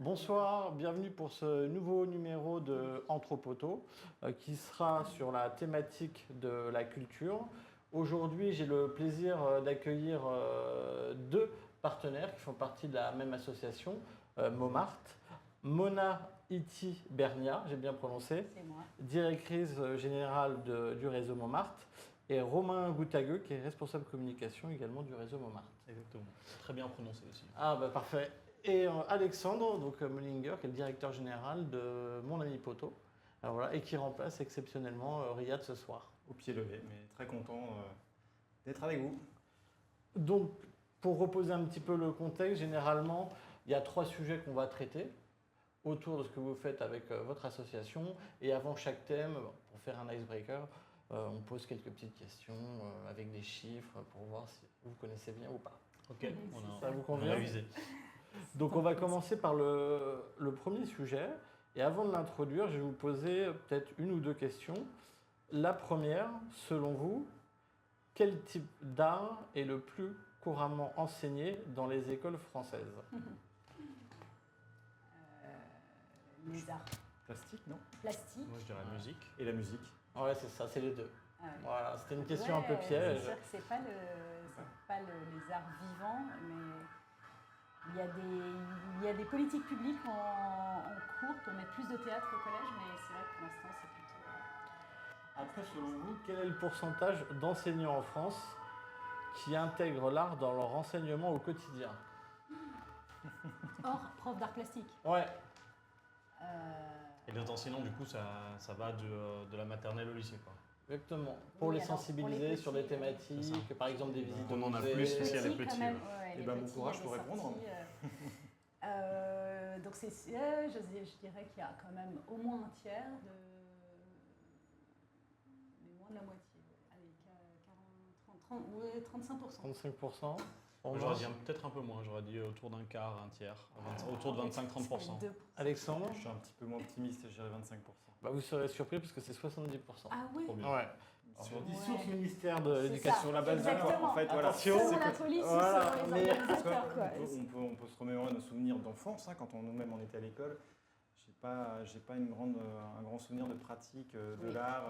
Bonsoir, bienvenue pour ce nouveau numéro de Anthropoto qui sera sur la thématique de la culture. Aujourd'hui, j'ai le plaisir d'accueillir deux partenaires qui font partie de la même association, Montmartre. Mona Iti Bernia, j'ai bien prononcé, C'est moi. directrice générale du réseau Montmartre, et Romain Goutagueux, qui est responsable communication également du réseau Montmartre. Exactement. Très bien prononcé aussi. Ah bah parfait. Et Alexandre Mollinger, qui est le directeur général de Mon Ami Poto, alors voilà, et qui remplace exceptionnellement Riyad ce soir. Au pied levé, mais très content d'être avec vous. Donc, pour reposer un petit peu le contexte, généralement, il y a 3 sujets qu'on va traiter autour de ce que vous faites avec votre association. Et avant chaque thème, pour faire un icebreaker, on pose quelques petites questions avec des chiffres pour voir si vous connaissez bien ou pas. Ok, Ça vous on a convient ? révisé. Donc on va commencer par le premier sujet. Et avant de l'introduire, je vais vous poser peut-être 1 ou 2 questions. La première, selon vous, quel type d'art est le plus couramment enseigné dans les écoles françaises ? Les arts Plastique, non? plastiques. Moi je dirais musique. Et la musique. Ouais, c'est ça, c'est les deux. Ah ouais. Voilà, c'était une question un peu Ouais, piège. C'est sûr que c'est pas les arts vivants, mais il y a des politiques publiques en cours pour mettre plus de théâtre au collège, mais c'est vrai que pour l'instant c'est plutôt. Après, selon vous, quel est le pourcentage d'enseignants en France qui intègrent l'art dans leur enseignement au quotidien ? Or, prof d'art plastique. Ouais, Et les enseignants, du coup, ça va de la maternelle au lycée, quoi. exactement. Pour Oui, les alors, sensibiliser pour les sur des petits, thématiques, par exemple des visites On de en a musées. plus ici à les Petits, petits, quand même, ouais. ouais, Eh les ben, bon petits, courage il y a pour des répondre. sorties, donc je dirais qu'il y a quand même au moins un tiers mais moins de la moitié. Allez, 40, 30, ouais, 35%. 35%. Moi, j'aurais dit peut-être un peu moins, j'aurais dit autour d'un quart, un tiers, autour de 25-30%. 2%. Alexandre, Je suis un petit peu moins optimiste, je dirais 25%. bah vous serez surpris parce que c'est 70%. Ah ouais. Trop bien. Ouais. Sur 10 Ouais. Source ministère de C'est l'éducation, ça, la base exactement. En fait, voilà. Attention. Selon la police Voilà, ou selon les mais- organisateurs, quoi. On peut se remémorer nos souvenirs d'enfance, hein, quand nous-mêmes on était à l'école. J'ai pas un grand souvenir de pratique de Oui. l'art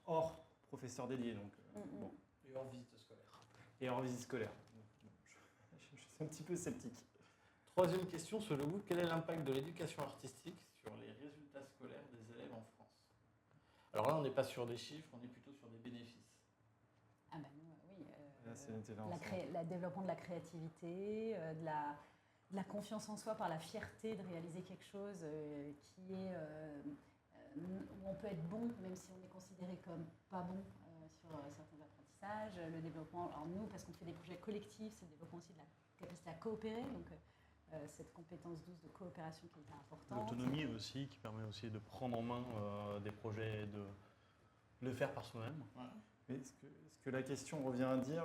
hors professeur dédié. Donc, bon. Et hors visite scolaire. Et hors visite scolaire. Donc, je suis un petit peu sceptique. Troisième question, selon vous, quel est l'impact de l'éducation artistique sur les résultats scolaires des élèves en France ? Alors là, on n'est pas sur des chiffres, on est plutôt sur des bénéfices. Ah ben oui. Là, c'est l'intelligence. Le développement de la créativité, de la confiance en soi par la fierté de réaliser quelque chose qui est où on peut être bon même si on est considéré comme pas bon sur certains apprentissages. Le développement, alors nous parce qu'on fait des projets collectifs, c'est le développement aussi de la capacité à coopérer, donc cette compétence douce de coopération qui est hyper importante. L'autonomie aussi, qui permet aussi de prendre en main des projets et de le faire par soi-même. Mais est-ce que la question revient à dire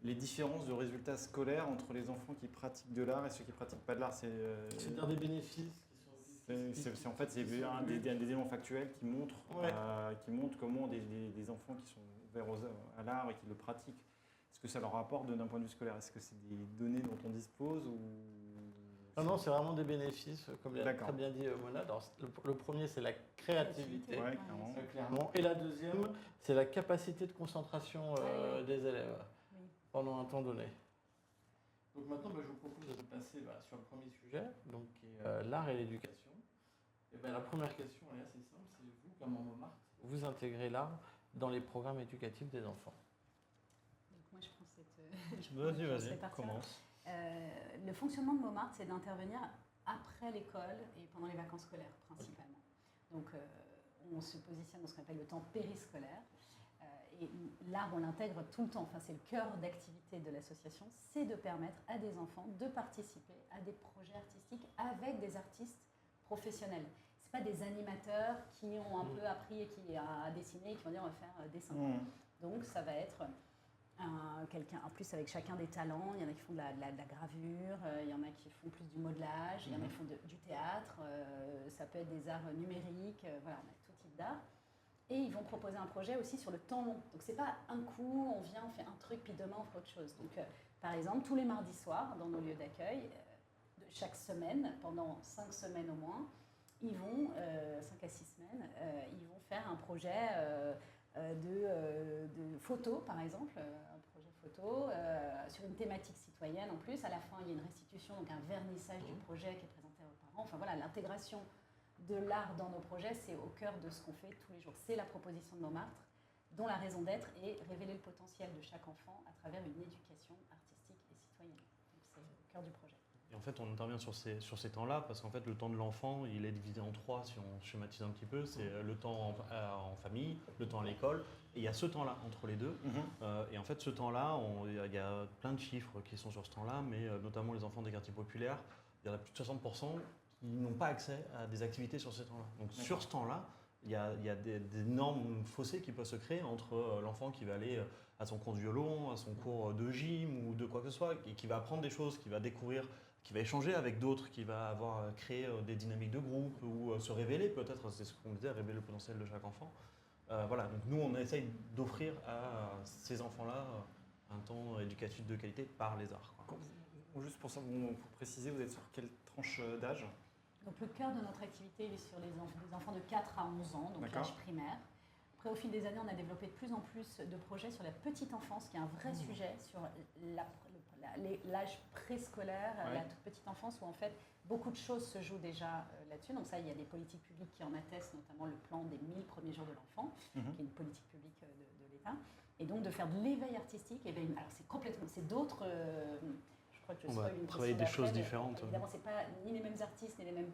les différences de résultats scolaires entre les enfants qui pratiquent de l'art et ceux qui ne pratiquent pas de l'art? C'est-à-dire des bénéfices qui sont... En fait, c'est des éléments factuels qui montrent, Ouais. Comment des enfants qui sont ouverts à l'art et qui le pratiquent, est-ce que ça leur apporte d'un point de vue scolaire? Est-ce que c'est des données dont on dispose ou... Non, c'est vraiment des bénéfices, comme l'a D'accord. très bien dit Mona. Alors, le premier, c'est la créativité, Ouais, clairement. clairement. Et la deuxième, c'est la capacité de concentration des élèves Oui. pendant un temps donné. Donc maintenant, je vous propose de passer sur le premier sujet, donc qui est l'art et l'éducation. Et la première question est assez simple, c'est vous, comme en Montmartre, vous intégrez l'art dans les programmes éducatifs des enfants. Donc moi je prends Vas-y, cette partie-là. commence. Le fonctionnement de Montmartre, c'est d'intervenir après l'école et pendant les vacances scolaires principalement. Donc on se positionne dans ce qu'on appelle le temps périscolaire. Et l'art, on l'intègre tout le temps. Enfin, c'est le cœur d'activité de l'association, c'est de permettre à des enfants de participer à des projets artistiques avec des artistes professionnels. Ce pas des animateurs qui ont un peu appris et qui a dessiné et qui vont dire on va faire dessin. Donc ça va être quelqu'un, en plus avec chacun des talents, il y en a qui font de la gravure, il y en a qui font plus du modelage, il y en a qui font du théâtre, ça peut être des arts numériques, voilà, on a tout type d'art. Et ils vont proposer un projet aussi sur le temps long. Donc c'est pas un coup, on vient, on fait un truc, puis demain on fait autre chose. Donc par exemple, tous les mardis soirs, dans nos lieux d'accueil, chaque semaine, pendant 5 semaines au moins, ils vont, 5 à 6 semaines, ils vont faire un projet de photo, par exemple, un projet photo sur une thématique citoyenne en plus. À la fin, il y a une restitution, donc un vernissage du projet qui est présenté aux parents. Enfin voilà, l'intégration de l'art dans nos projets, c'est au cœur de ce qu'on fait tous les jours. C'est la proposition de Montmartre, dont la raison d'être est révéler le potentiel de chaque enfant à travers une éducation artistique et citoyenne. Donc c'est au cœur du projet. Et en fait, on intervient sur ces temps-là parce qu'en fait, le temps de l'enfant, il est divisé en 3 si on schématise un petit peu. C'est le temps en famille, le temps à l'école, et il y a ce temps-là entre les deux. Et en fait, ce temps-là, il y a plein de chiffres qui sont sur ce temps-là, mais notamment les enfants des quartiers populaires, il y en a plus de 60% qui n'ont pas accès à des activités sur ces temps-là. Donc sur ce temps-là, il y a des énormes fossés qui peuvent se créer entre l'enfant qui va aller à son cours de violon, à son cours de gym ou de quoi que ce soit, et qui va apprendre des choses, qui va découvrir, qui va échanger avec d'autres, qui va avoir créé des dynamiques de groupe ou se révéler peut-être, c'est ce qu'on disait, révéler le potentiel de chaque enfant. Voilà, donc nous on essaye d'offrir à ces enfants-là un temps éducatif de qualité par les arts, quoi. Juste pour préciser, vous êtes sur quelle tranche d'âge? Donc le cœur de notre activité il est sur les enfants de 4 à 11 ans, donc l'âge primaire. Après, au fil des années, on a développé de plus en plus de projets sur la petite enfance, qui est un vrai sujet, sur l'âge préscolaire, la toute petite enfance, où en fait beaucoup de choses se jouent déjà là-dessus. Donc ça, il y a des politiques publiques qui en attestent, notamment le plan des 1000 premiers jours de l'enfant, qui est une politique publique de l'État. Et donc de faire de l'éveil artistique, et bien, alors c'est d'autres... je crois que je on va travailler des choses différentes. Évidemment, ce n'est pas ni les mêmes artistes, ni les mêmes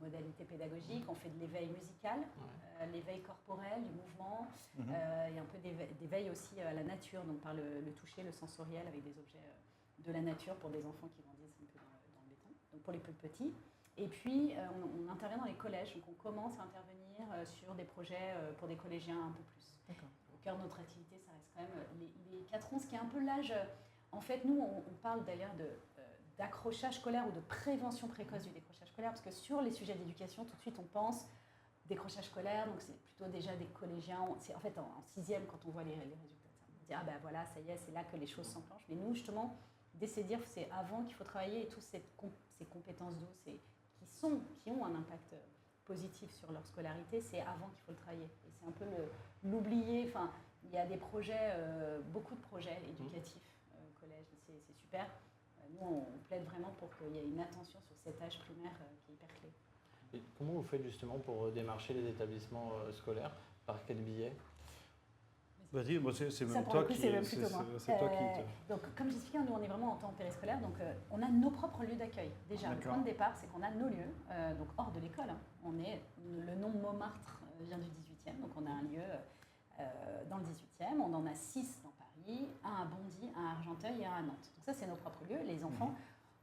modalités pédagogiques. On fait de l'éveil musical, l'éveil corporel, du mouvement, et un peu d'éveil aussi à la nature, donc par le toucher, le sensoriel, avec des objets de la nature pour des enfants qui grandissent un peu dans le béton, donc pour les plus petits. Et puis, on intervient dans les collèges, donc on commence à intervenir sur des projets pour des collégiens un peu plus. Au cœur de notre activité, ça reste quand même les 4 ans, ce qui est un peu l'âge... En fait, nous, on parle d'ailleurs d'accrochage scolaire ou de prévention précoce du décrochage scolaire, parce que sur les sujets d'éducation, tout de suite, on pense décrochage scolaire, donc c'est plutôt déjà des collégiens. C'est en fait en 6e, quand on voit les résultats, on dit ah ben voilà, ça y est, c'est là que les choses s'enclenchent. Mais nous, justement, d'essayer de dire c'est avant qu'il faut travailler, et toutes ces compétences douces qui ont un impact positif sur leur scolarité, c'est avant qu'il faut le travailler. Et c'est un peu l'oublier. Enfin, il y a des projets, beaucoup de projets éducatifs. Collège, lycée, c'est super. Nous, on plaide vraiment pour qu'il y ait une attention sur cet âge primaire qui est hyper clé. Et comment vous faites justement pour démarcher les établissements scolaires? Par quel biais? Vas-y, c'est même toi qui... Donc, comme j'expliquais, nous, on est vraiment en temps périscolaire, donc on a nos propres lieux d'accueil. Déjà, le point de départ, c'est qu'on a nos lieux, donc hors de l'école. Le nom Montmartre vient du 18e, donc on a un lieu dans le 18e, on en a 6 dans Paris, un à Bondy, un à Argenteuil et un à Nantes. Donc ça, c'est nos propres lieux, les enfants.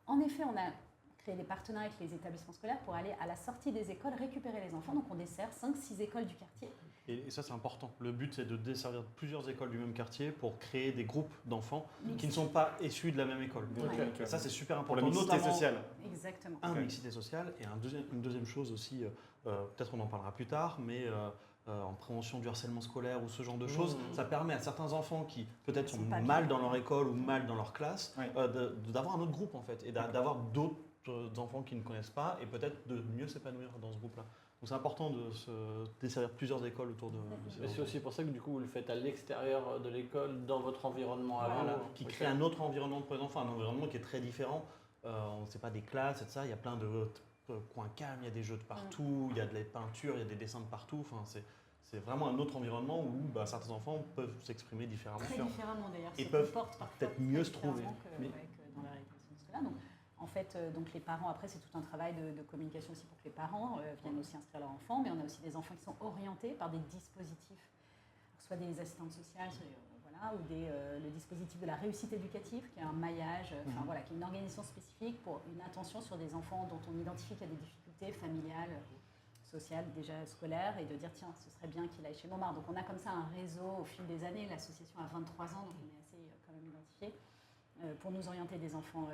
En effet, on a créé des partenariats avec les établissements scolaires pour aller à la sortie des écoles récupérer les enfants. Donc on dessert 5-6 écoles du quartier. Et ça, c'est important. Le but, c'est de desservir plusieurs écoles du même quartier pour créer des groupes d'enfants qui ne sont pas issus de la même école. Ouais. Ça, c'est super important. Pour la mixité sociale. Exactement. Mixité sociale. Et une deuxième chose aussi, peut-être on en parlera plus tard, mais en prévention du harcèlement scolaire ou ce genre de choses, ça permet à certains enfants qui peut-être sont mal dans leur école ou mal dans leur classe, d'avoir un autre groupe en fait, et d'avoir d'autres enfants qui ne connaissent pas, et peut-être de mieux s'épanouir dans ce groupe-là. Donc c'est important de se desservir plusieurs écoles autour de Mais c'est aussi pour ça que du coup vous le faites à l'extérieur de l'école, dans votre environnement à vous. Qui crée un autre environnement pour les enfants, un environnement qui est très différent. C'est pas des classes et ça, il y a plein de coins calmes, il y a des jeux de partout, il y a de la peinture, il y a des dessins de partout. Enfin, c'est vraiment un autre environnement où certains enfants peuvent s'exprimer différemment. Très différemment d'ailleurs. Et peuvent peut-être mieux se trouver. Que dans la récréation scolaire. Donc, en fait, donc les parents, après, c'est tout un travail de communication aussi pour que les parents viennent aussi inscrire leurs enfants, mais on a aussi des enfants qui sont orientés par des dispositifs, soit des assistantes sociales, ou le dispositif de la réussite éducative, qui est un maillage, qui est une organisation spécifique pour une attention sur des enfants dont on identifie qu'il y a des difficultés familiales, sociales, déjà scolaires, et de dire tiens, ce serait bien qu'il aille chez Montmartre. Donc on a comme ça un réseau au fil des années, l'association a 23 ans, donc on est assez quand même identifié, pour nous orienter des enfants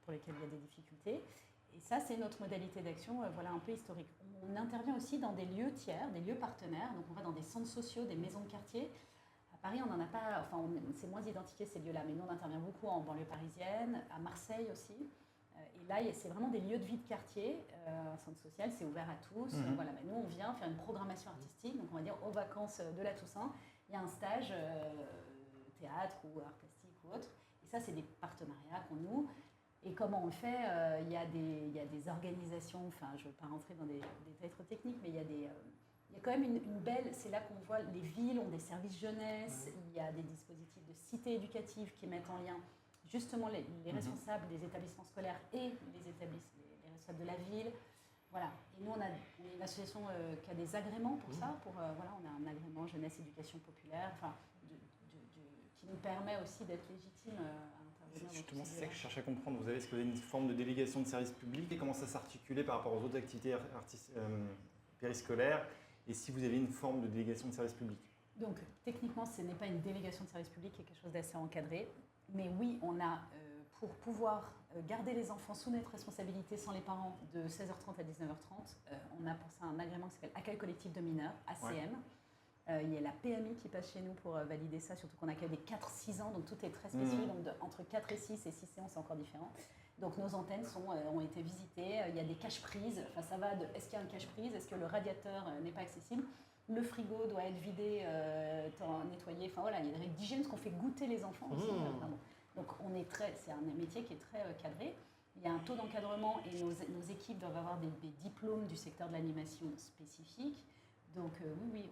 pour lesquels il y a des difficultés. Et ça, c'est notre modalité d'action un peu historique. On intervient aussi dans des lieux tiers, des lieux partenaires. Donc on va dans des centres sociaux, des maisons de quartier. À Paris, on n'en a pas, enfin, c'est moins identifié ces lieux-là, mais nous, on intervient beaucoup en banlieue parisienne, à Marseille aussi. Et là, c'est vraiment des lieux de vie de quartier. Un centre social, c'est ouvert à tous. Voilà, mais nous, on vient faire une programmation artistique. Donc, on va dire aux vacances de la Toussaint, il y a un stage théâtre ou art plastique ou autre. Et ça, c'est des partenariats qu'on noue. Et comment on le fait, il y a des organisations, enfin, je ne veux pas rentrer dans des détails trop techniques, mais il y a quand même une belle, c'est là qu'on voit les villes ont des services jeunesse, il y a des dispositifs de cités éducatives qui mettent en lien justement les responsables des établissements scolaires et les responsables de la ville. Voilà. Et nous, on est une association qui a des agréments pour ça. Voilà, on a un agrément jeunesse éducation populaire, enfin, qui nous permet aussi d'être légitime à intervenir. Justement, c'est ça que je cherche à comprendre. Est-ce que vous avez une forme de délégation de service public et comment ça s'articulait par rapport aux autres activités périscolaires et si vous avez une forme de délégation de service public? Donc, techniquement, ce n'est pas une délégation de service public, il y a quelque chose d'assez encadré. Mais oui, on a, pour pouvoir garder les enfants sous notre responsabilité sans les parents de 16h30 à 19h30, on a pour ça un agrément qui s'appelle Accueil collectif de mineurs, ACM. Il y a la PMI qui passe chez nous pour valider ça, surtout qu'on accueille des 4-6 ans, donc tout est très spécifique. Donc entre 4 et 6 et 6 et 11, c'est encore différent. Donc nos antennes ont été visitées, il y a des caches-prises. Enfin, ça va de est-ce qu'il y a un cache-prise, est-ce que le radiateur n'est pas accessible, le frigo doit être vidé, nettoyé. Enfin voilà, il y a des règles d'hygiène, parce qu'on fait goûter les enfants aussi. Donc c'est un métier qui est très cadré. Il y a un taux d'encadrement et nos équipes doivent avoir des diplômes du secteur de l'animation spécifique. Donc oui,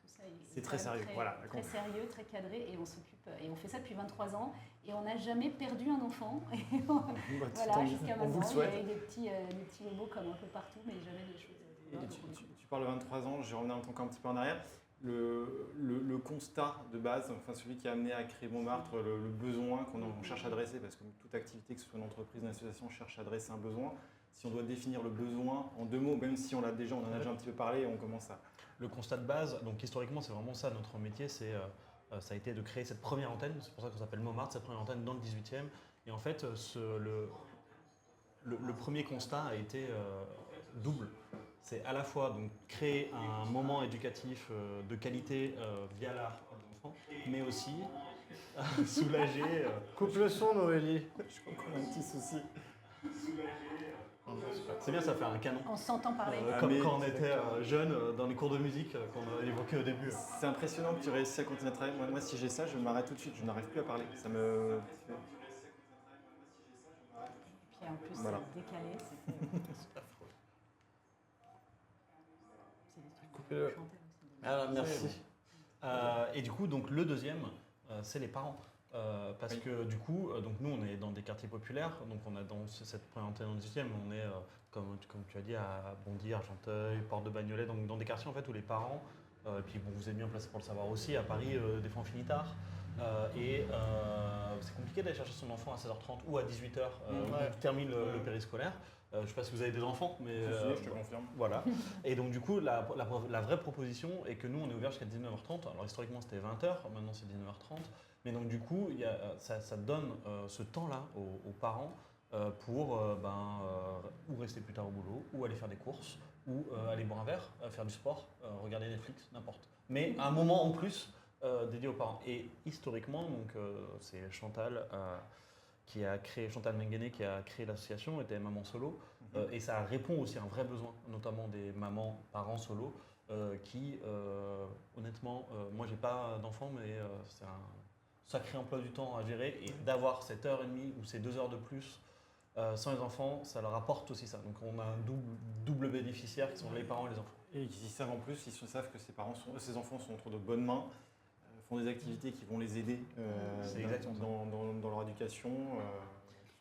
tout ça c'est très sérieux. Très sérieux, très cadré, et on s'occupe. Et on fait ça depuis 23 ans, et on n'a jamais perdu un enfant. Voilà, jusqu'à maintenant, il y a eu des petits bobos comme un peu partout, mais jamais des choses. Tu parles de 23 ans, je reviens encore un petit peu en arrière. Le constat de base, enfin celui qui a amené à créer Montmartre, le besoin qu'on cherche à adresser, parce que toute activité, que ce soit une entreprise, une association, cherche à adresser un besoin. Si on doit définir le besoin en 2 mots, même si on en a déjà un petit peu parlé, on commence à... Le constat de base, donc historiquement, c'est vraiment ça, notre métier, ça a été de créer cette première antenne, c'est pour ça qu'on s'appelle Montmartre, cette première antenne dans le 18e. Et en fait, le premier constat a été double. C'est à la fois donc, créer un moment éducatif de qualité via l'art des enfants, mais aussi soulager... Coupe le son, Noélie. Je crois qu'on a un petit souci. C'est bien, ça fait un canon. On s'entend parler. Comme quand on était jeune, dans les cours de musique qu'on a évoqué au début. C'est impressionnant que tu réussisses à continuer à travailler. Moi, si j'ai ça, je m'arrête tout de suite, je n'arrive plus à parler. Ça me... Et puis en plus, voilà. c'est décalé. C'est affreux. Coupez-le. Alors, merci. Et du coup, donc, le deuxième, c'est les parents. Parce que du coup, donc nous on est dans des quartiers populaires, donc on a dans cette première antenne en 18e, on est comme tu as dit à Bondy, Argenteuil, Porte de Bagnolet, donc dans des quartiers en fait où les parents, et puis bon, vous êtes bien placé pour le savoir aussi, à Paris des fois on finit tard, et c'est compliqué d'aller chercher son enfant à 16h30 ou à 18h quand tu termines le périscolaire. Je ne sais pas si vous avez des enfants, mais je te confirme. Voilà. Et donc du coup, la vraie proposition est que nous on est ouvert jusqu'à 19h30. Alors historiquement c'était 20h, maintenant c'est 19h30. Mais donc du coup, ça donne ce temps-là aux parents pour ou rester plus tard au boulot, ou aller faire des courses, ou aller boire un verre, faire du sport, regarder Netflix, n'importe. Mais un moment en plus dédié aux parents. Et historiquement, donc c'est Chantal Menguené qui a créé l'association, était maman solo, et ça répond aussi à un vrai besoin, notamment des mamans, parents solo, qui honnêtement, moi j'ai pas d'enfant, mais c'est un sacré emploi du temps à gérer, et d'avoir cette heure et demie ou ces 2 heures de plus sans les enfants, ça leur apporte aussi ça. Donc on a un double bénéficiaire qui sont les parents et les enfants. Et ils savent en plus, ils savent que ces enfants sont entre de bonnes mains, font des activités qui vont les aider dans leur éducation.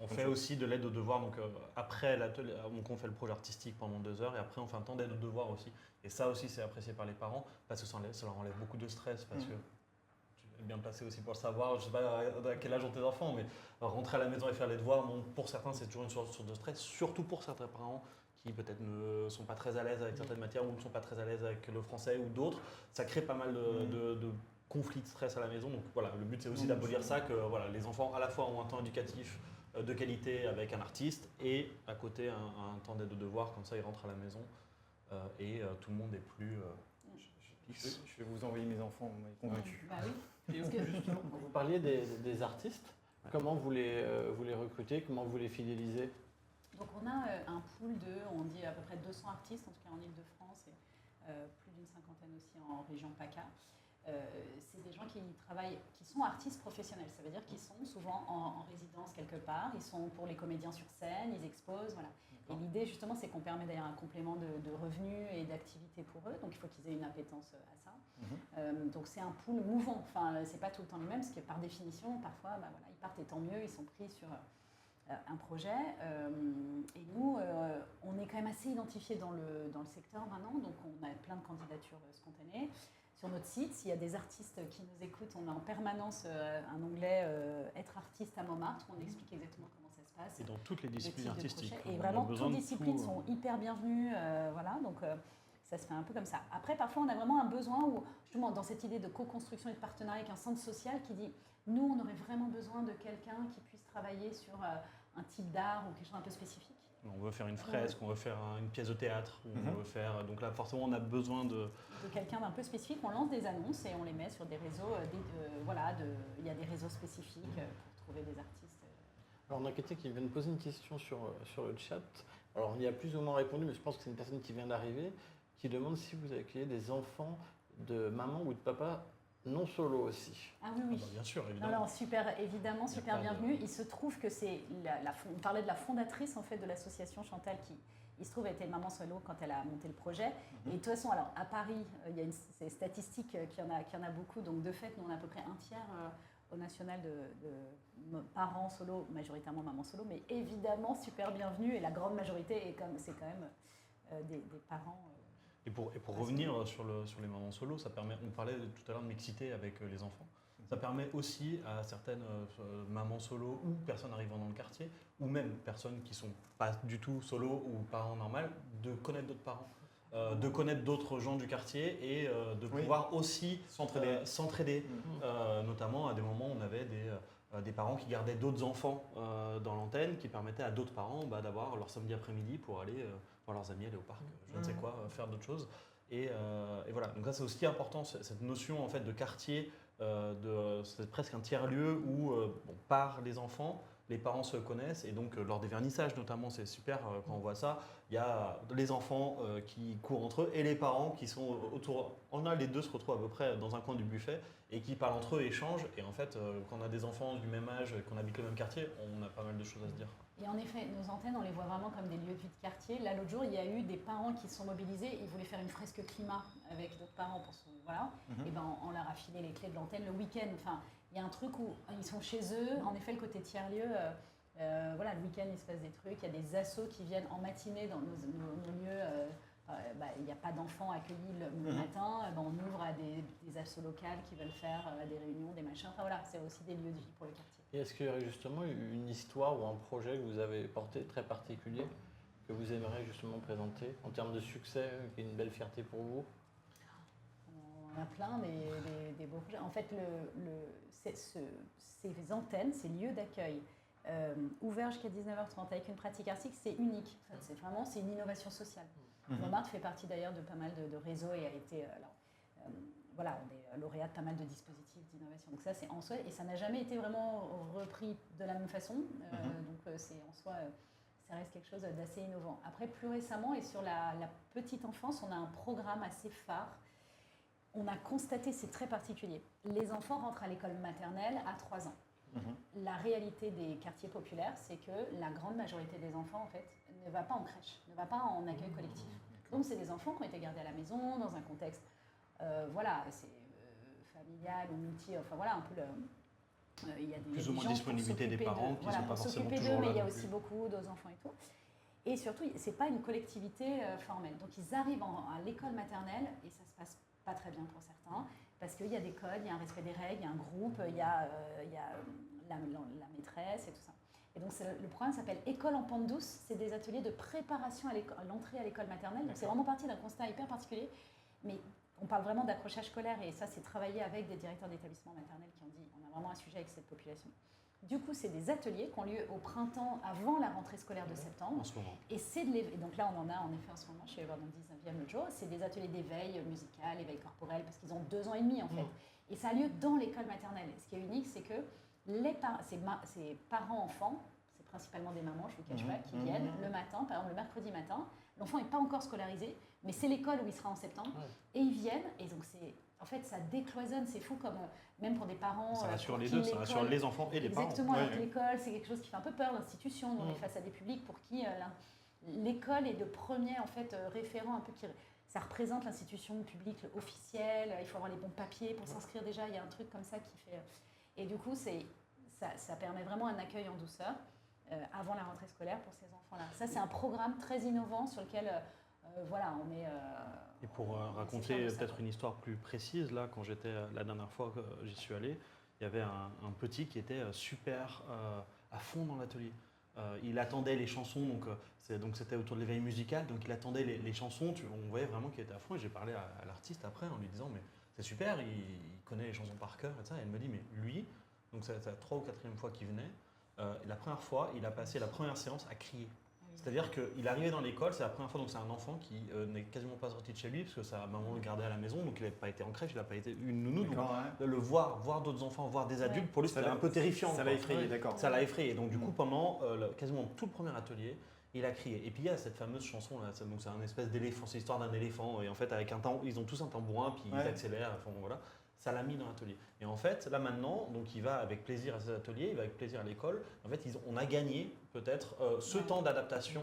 On fait aussi de l'aide aux devoirs, donc après l'atelier, donc on fait le projet artistique pendant 2 heures, et après on fait un temps d'aide aux devoirs aussi. Et ça aussi c'est apprécié par les parents, parce que ça leur enlève beaucoup de stress, parce que bien placé aussi pour le savoir, je ne sais pas à quel âge ont tes enfants, mais rentrer à la maison et faire les devoirs, bon, pour certains c'est toujours une source de stress, surtout pour certains parents qui peut-être ne sont pas très à l'aise avec certaines matières, ou ne sont pas très à l'aise avec le français ou d'autres. Ça crée pas mal de conflits de stress à la maison, donc voilà, le but c'est aussi d'abolir ça, que voilà, les enfants à la fois ont un temps éducatif de qualité avec un artiste, et à côté un temps d'aide aux devoirs, comme ça ils rentrent à la maison et tout le monde est plus... Je vais vous envoyer mes enfants, on m'a convaincu. Bah oui. Et justement, vous parliez des artistes. Ouais. Comment vous les recrutez? Comment vous les fidélisez? Donc on a un pool on dit à peu près 200 artistes, en tout cas en Ile-de-France, et plus d'une cinquantaine aussi en région PACA. C'est des gens qui travaillent, qui sont artistes professionnels. Ça veut dire qu'ils sont souvent en résidence quelque part. Ils sont pour les comédiens sur scène, ils exposent, voilà. Et l'idée justement, c'est qu'on permet d'ailleurs un complément de revenus et d'activités pour eux. Donc il faut qu'ils aient une appétence à ça. Donc c'est un pool mouvant. Enfin, c'est pas tout le temps le même, parce que par définition, parfois, voilà, ils partent et tant mieux, ils sont pris sur un projet. Et nous, on est quand même assez identifiés dans le secteur maintenant. Donc on a plein de candidatures spontanées. Sur notre site, s'il y a des artistes qui nous écoutent, on a en permanence un onglet Être artiste à Montmartre, où on explique exactement comment ça se passe. Et dans toutes les disciplines artistiques. Et vraiment, toutes les disciplines sont hyper bienvenues. Voilà, donc ça se fait un peu comme ça. Après, parfois, on a vraiment un besoin où, justement, dans cette idée de co-construction et de partenariat avec un centre social qui dit, nous, on aurait vraiment besoin de quelqu'un qui puisse travailler sur un type d'art ou quelque chose un peu spécifique. On veut faire une fresque, on veut faire une pièce de théâtre, on veut faire. Donc là, forcément, on a besoin de quelqu'un d'un peu spécifique. On lance des annonces et on les met sur des réseaux. Il y a des réseaux spécifiques pour trouver des artistes. Alors, on a quelqu'un qui vient de poser une question sur le chat. Alors, on y a plus ou moins répondu, mais je pense que c'est une personne qui vient d'arriver, qui demande si vous accueillez des enfants de maman ou de papa non solo aussi. Ah oui, oui. Ah bah, bien sûr, évidemment. Alors, super bienvenue. Il se trouve que c'est on parlait de la fondatrice en fait de l'association, Chantal, qui il se trouve était maman solo quand elle a monté le projet. Et de toute façon, alors à Paris, il y a ces statistiques qu'il y en a beaucoup. Donc de fait, nous on a à peu près un tiers au national de parents solo, majoritairement maman solo, mais évidemment super bienvenue. Et la grande majorité c'est quand même des parents. Et pour revenir sur les mamans solo, ça permet, on parlait tout à l'heure de mixité avec les enfants, ça permet aussi à certaines mamans solo ou personnes arrivant dans le quartier, ou même personnes qui ne sont pas du tout solo ou parents normaux, de connaître d'autres parents, de connaître d'autres gens du quartier et de pouvoir aussi s'entraider. Notamment à des moments où on avait des parents qui gardaient d'autres enfants dans l'antenne, qui permettaient à d'autres parents d'avoir leur samedi après-midi pour aller voir leurs amis, aller au parc, je ne sais quoi, faire d'autres choses. Et voilà, donc ça c'est aussi important, cette notion en fait de quartier, c'est presque un tiers-lieu où par les enfants, les parents se connaissent et donc lors des vernissages notamment, c'est super quand on voit ça, il y a les enfants qui courent entre eux et les parents qui sont autour. Les deux se retrouvent à peu près dans un coin du buffet et qui parlent entre eux, échangent. Et en fait, quand on a des enfants du même âge, qu'on habite le même quartier, on a pas mal de choses à se dire. Et en effet, nos antennes, on les voit vraiment comme des lieux de vie de quartier. Là, l'autre jour, il y a eu des parents qui se sont mobilisés. Ils voulaient faire une fresque climat avec d'autres parents pour voilà. Et on leur a filé les clés de l'antenne le week-end. Enfin, il y a un truc où ils sont chez eux. En effet, le côté tiers-lieu, voilà, le week-end, il se passe des trucs. Il y a des assos qui viennent en matinée dans nos lieux. Il n'y a pas d'enfants accueillis le matin. On ouvre à des assos locales qui veulent faire des réunions, des machins. Enfin, voilà, c'est aussi des lieux de vie pour le quartier. Et est-ce qu'il y aurait justement une histoire ou un projet que vous avez porté très particulier que vous aimeriez justement présenter en termes de succès, qui est une belle fierté pour vous? On a plein des beaux projets. En fait, ces antennes, ces lieux d'accueil ouverts jusqu'à 19h30 avec une pratique artistique, c'est unique. En fait, c'est une innovation sociale. Montmartre fait partie d'ailleurs de pas mal de réseaux et a été voilà, on est lauréat de pas mal de dispositifs d'innovation. Donc ça, c'est en soi, et ça n'a jamais été vraiment repris de la même façon. Donc c'est en soi, ça reste quelque chose d'assez innovant. Après, plus récemment, et sur la petite enfance, on a un programme assez phare. On a constaté, c'est très particulier, les enfants rentrent à l'école maternelle à 3 ans. La réalité des quartiers populaires, c'est que la grande majorité des enfants, en fait, ne va pas en crèche, ne va pas en accueil collectif. Donc c'est des enfants qui ont été gardés à la maison, dans un contexte voilà, c'est familial ou multi, enfin voilà, un peu il y a plus ou moins disponibilité des parents qui ne sont pas forcément toujours là. Mais il y a aussi beaucoup d'autres enfants et tout. Et surtout, ce n'est pas une collectivité formelle. Donc ils arrivent à l'école maternelle et ça ne se passe pas très bien pour certains, parce qu'il y a des codes, il y a un respect des règles, il y a un groupe, il y a la maîtresse et tout ça. Et donc le programme s'appelle École en pente douce, c'est des ateliers de préparation à l'entrée à l'école maternelle. Donc c'est vraiment parti d'un constat hyper particulier, mais on parle vraiment d'accrochage scolaire et ça c'est travaillé avec des directeurs d'établissements maternels qui ont dit on a vraiment un sujet avec cette population. Du coup, c'est des ateliers qui ont lieu au printemps avant la rentrée scolaire de septembre. En ce moment. Et donc là, on en a en effet en ce moment, je suis allée voir dans le 19e l'autre jour, c'est des ateliers d'éveil musical, éveil corporel, parce qu'ils ont 2 ans et demi en fait. Et ça a lieu dans l'école maternelle. Et ce qui est unique, c'est que ces parents-enfants, c'est principalement des mamans, je ne vous cache pas, qui viennent le matin, par exemple le mercredi matin. L'enfant n'est pas encore scolarisé, mais c'est l'école où il sera en septembre. Et ils viennent, et donc en fait, ça décloisonne, c'est fou, comme même pour des parents. Ça rassure les deux, ça rassure les enfants et les parents. Exactement, alors que l'école, c'est quelque chose qui fait un peu peur, l'institution. Nous, on est face à des publics pour qui l'école est le premier en fait, référent, un peu ça représente l'institution publique officielle, il faut avoir les bons papiers pour s'inscrire déjà, il y a un truc comme ça qui fait... Et du coup, ça permet vraiment un accueil en douceur avant la rentrée scolaire pour ces enfants-là. Ça, c'est un programme très innovant sur lequel, voilà, on est... Et pour raconter peut-être une histoire plus précise, là, quand j'étais la dernière fois que j'y suis allé, il y avait un petit qui était super à fond dans l'atelier. Il attendait les chansons, donc c'était autour de l'éveil musical, donc il attendait les chansons, on voyait vraiment qu'il était à fond, et j'ai parlé à l'artiste après en lui disant mais c'est super, il connaît les chansons par cœur et ça, et elle me dit mais lui, donc c'est la 3e ou 4e fois qu'il venait, la première fois il a passé la première séance à crier. C'est-à-dire qu'il arrivait dans l'école, c'est la première fois, donc c'est un enfant qui n'est quasiment pas sorti de chez lui, parce que sa maman le gardait à la maison, donc il n'avait pas été en crèche, il n'a pas été une nounou. Donc le voir d'autres enfants, voir des adultes, pour lui c'était un peu terrifiant. Ça l'a effrayé, d'accord. Ça l'a effrayé. Donc du coup, pendant quasiment tout le premier atelier, il a crié. Et puis il y a cette fameuse chanson là, donc c'est un espèce d'éléphant, c'est l'histoire d'un éléphant, et en fait avec ils ont tous un tambourin, puis ils accélèrent, enfin, voilà. Ça l'a mis dans l'atelier. Et en fait, là maintenant, donc il va avec plaisir à ses ateliers, il va avec plaisir à l'école. En fait, on a gagné peut-être ce temps d'adaptation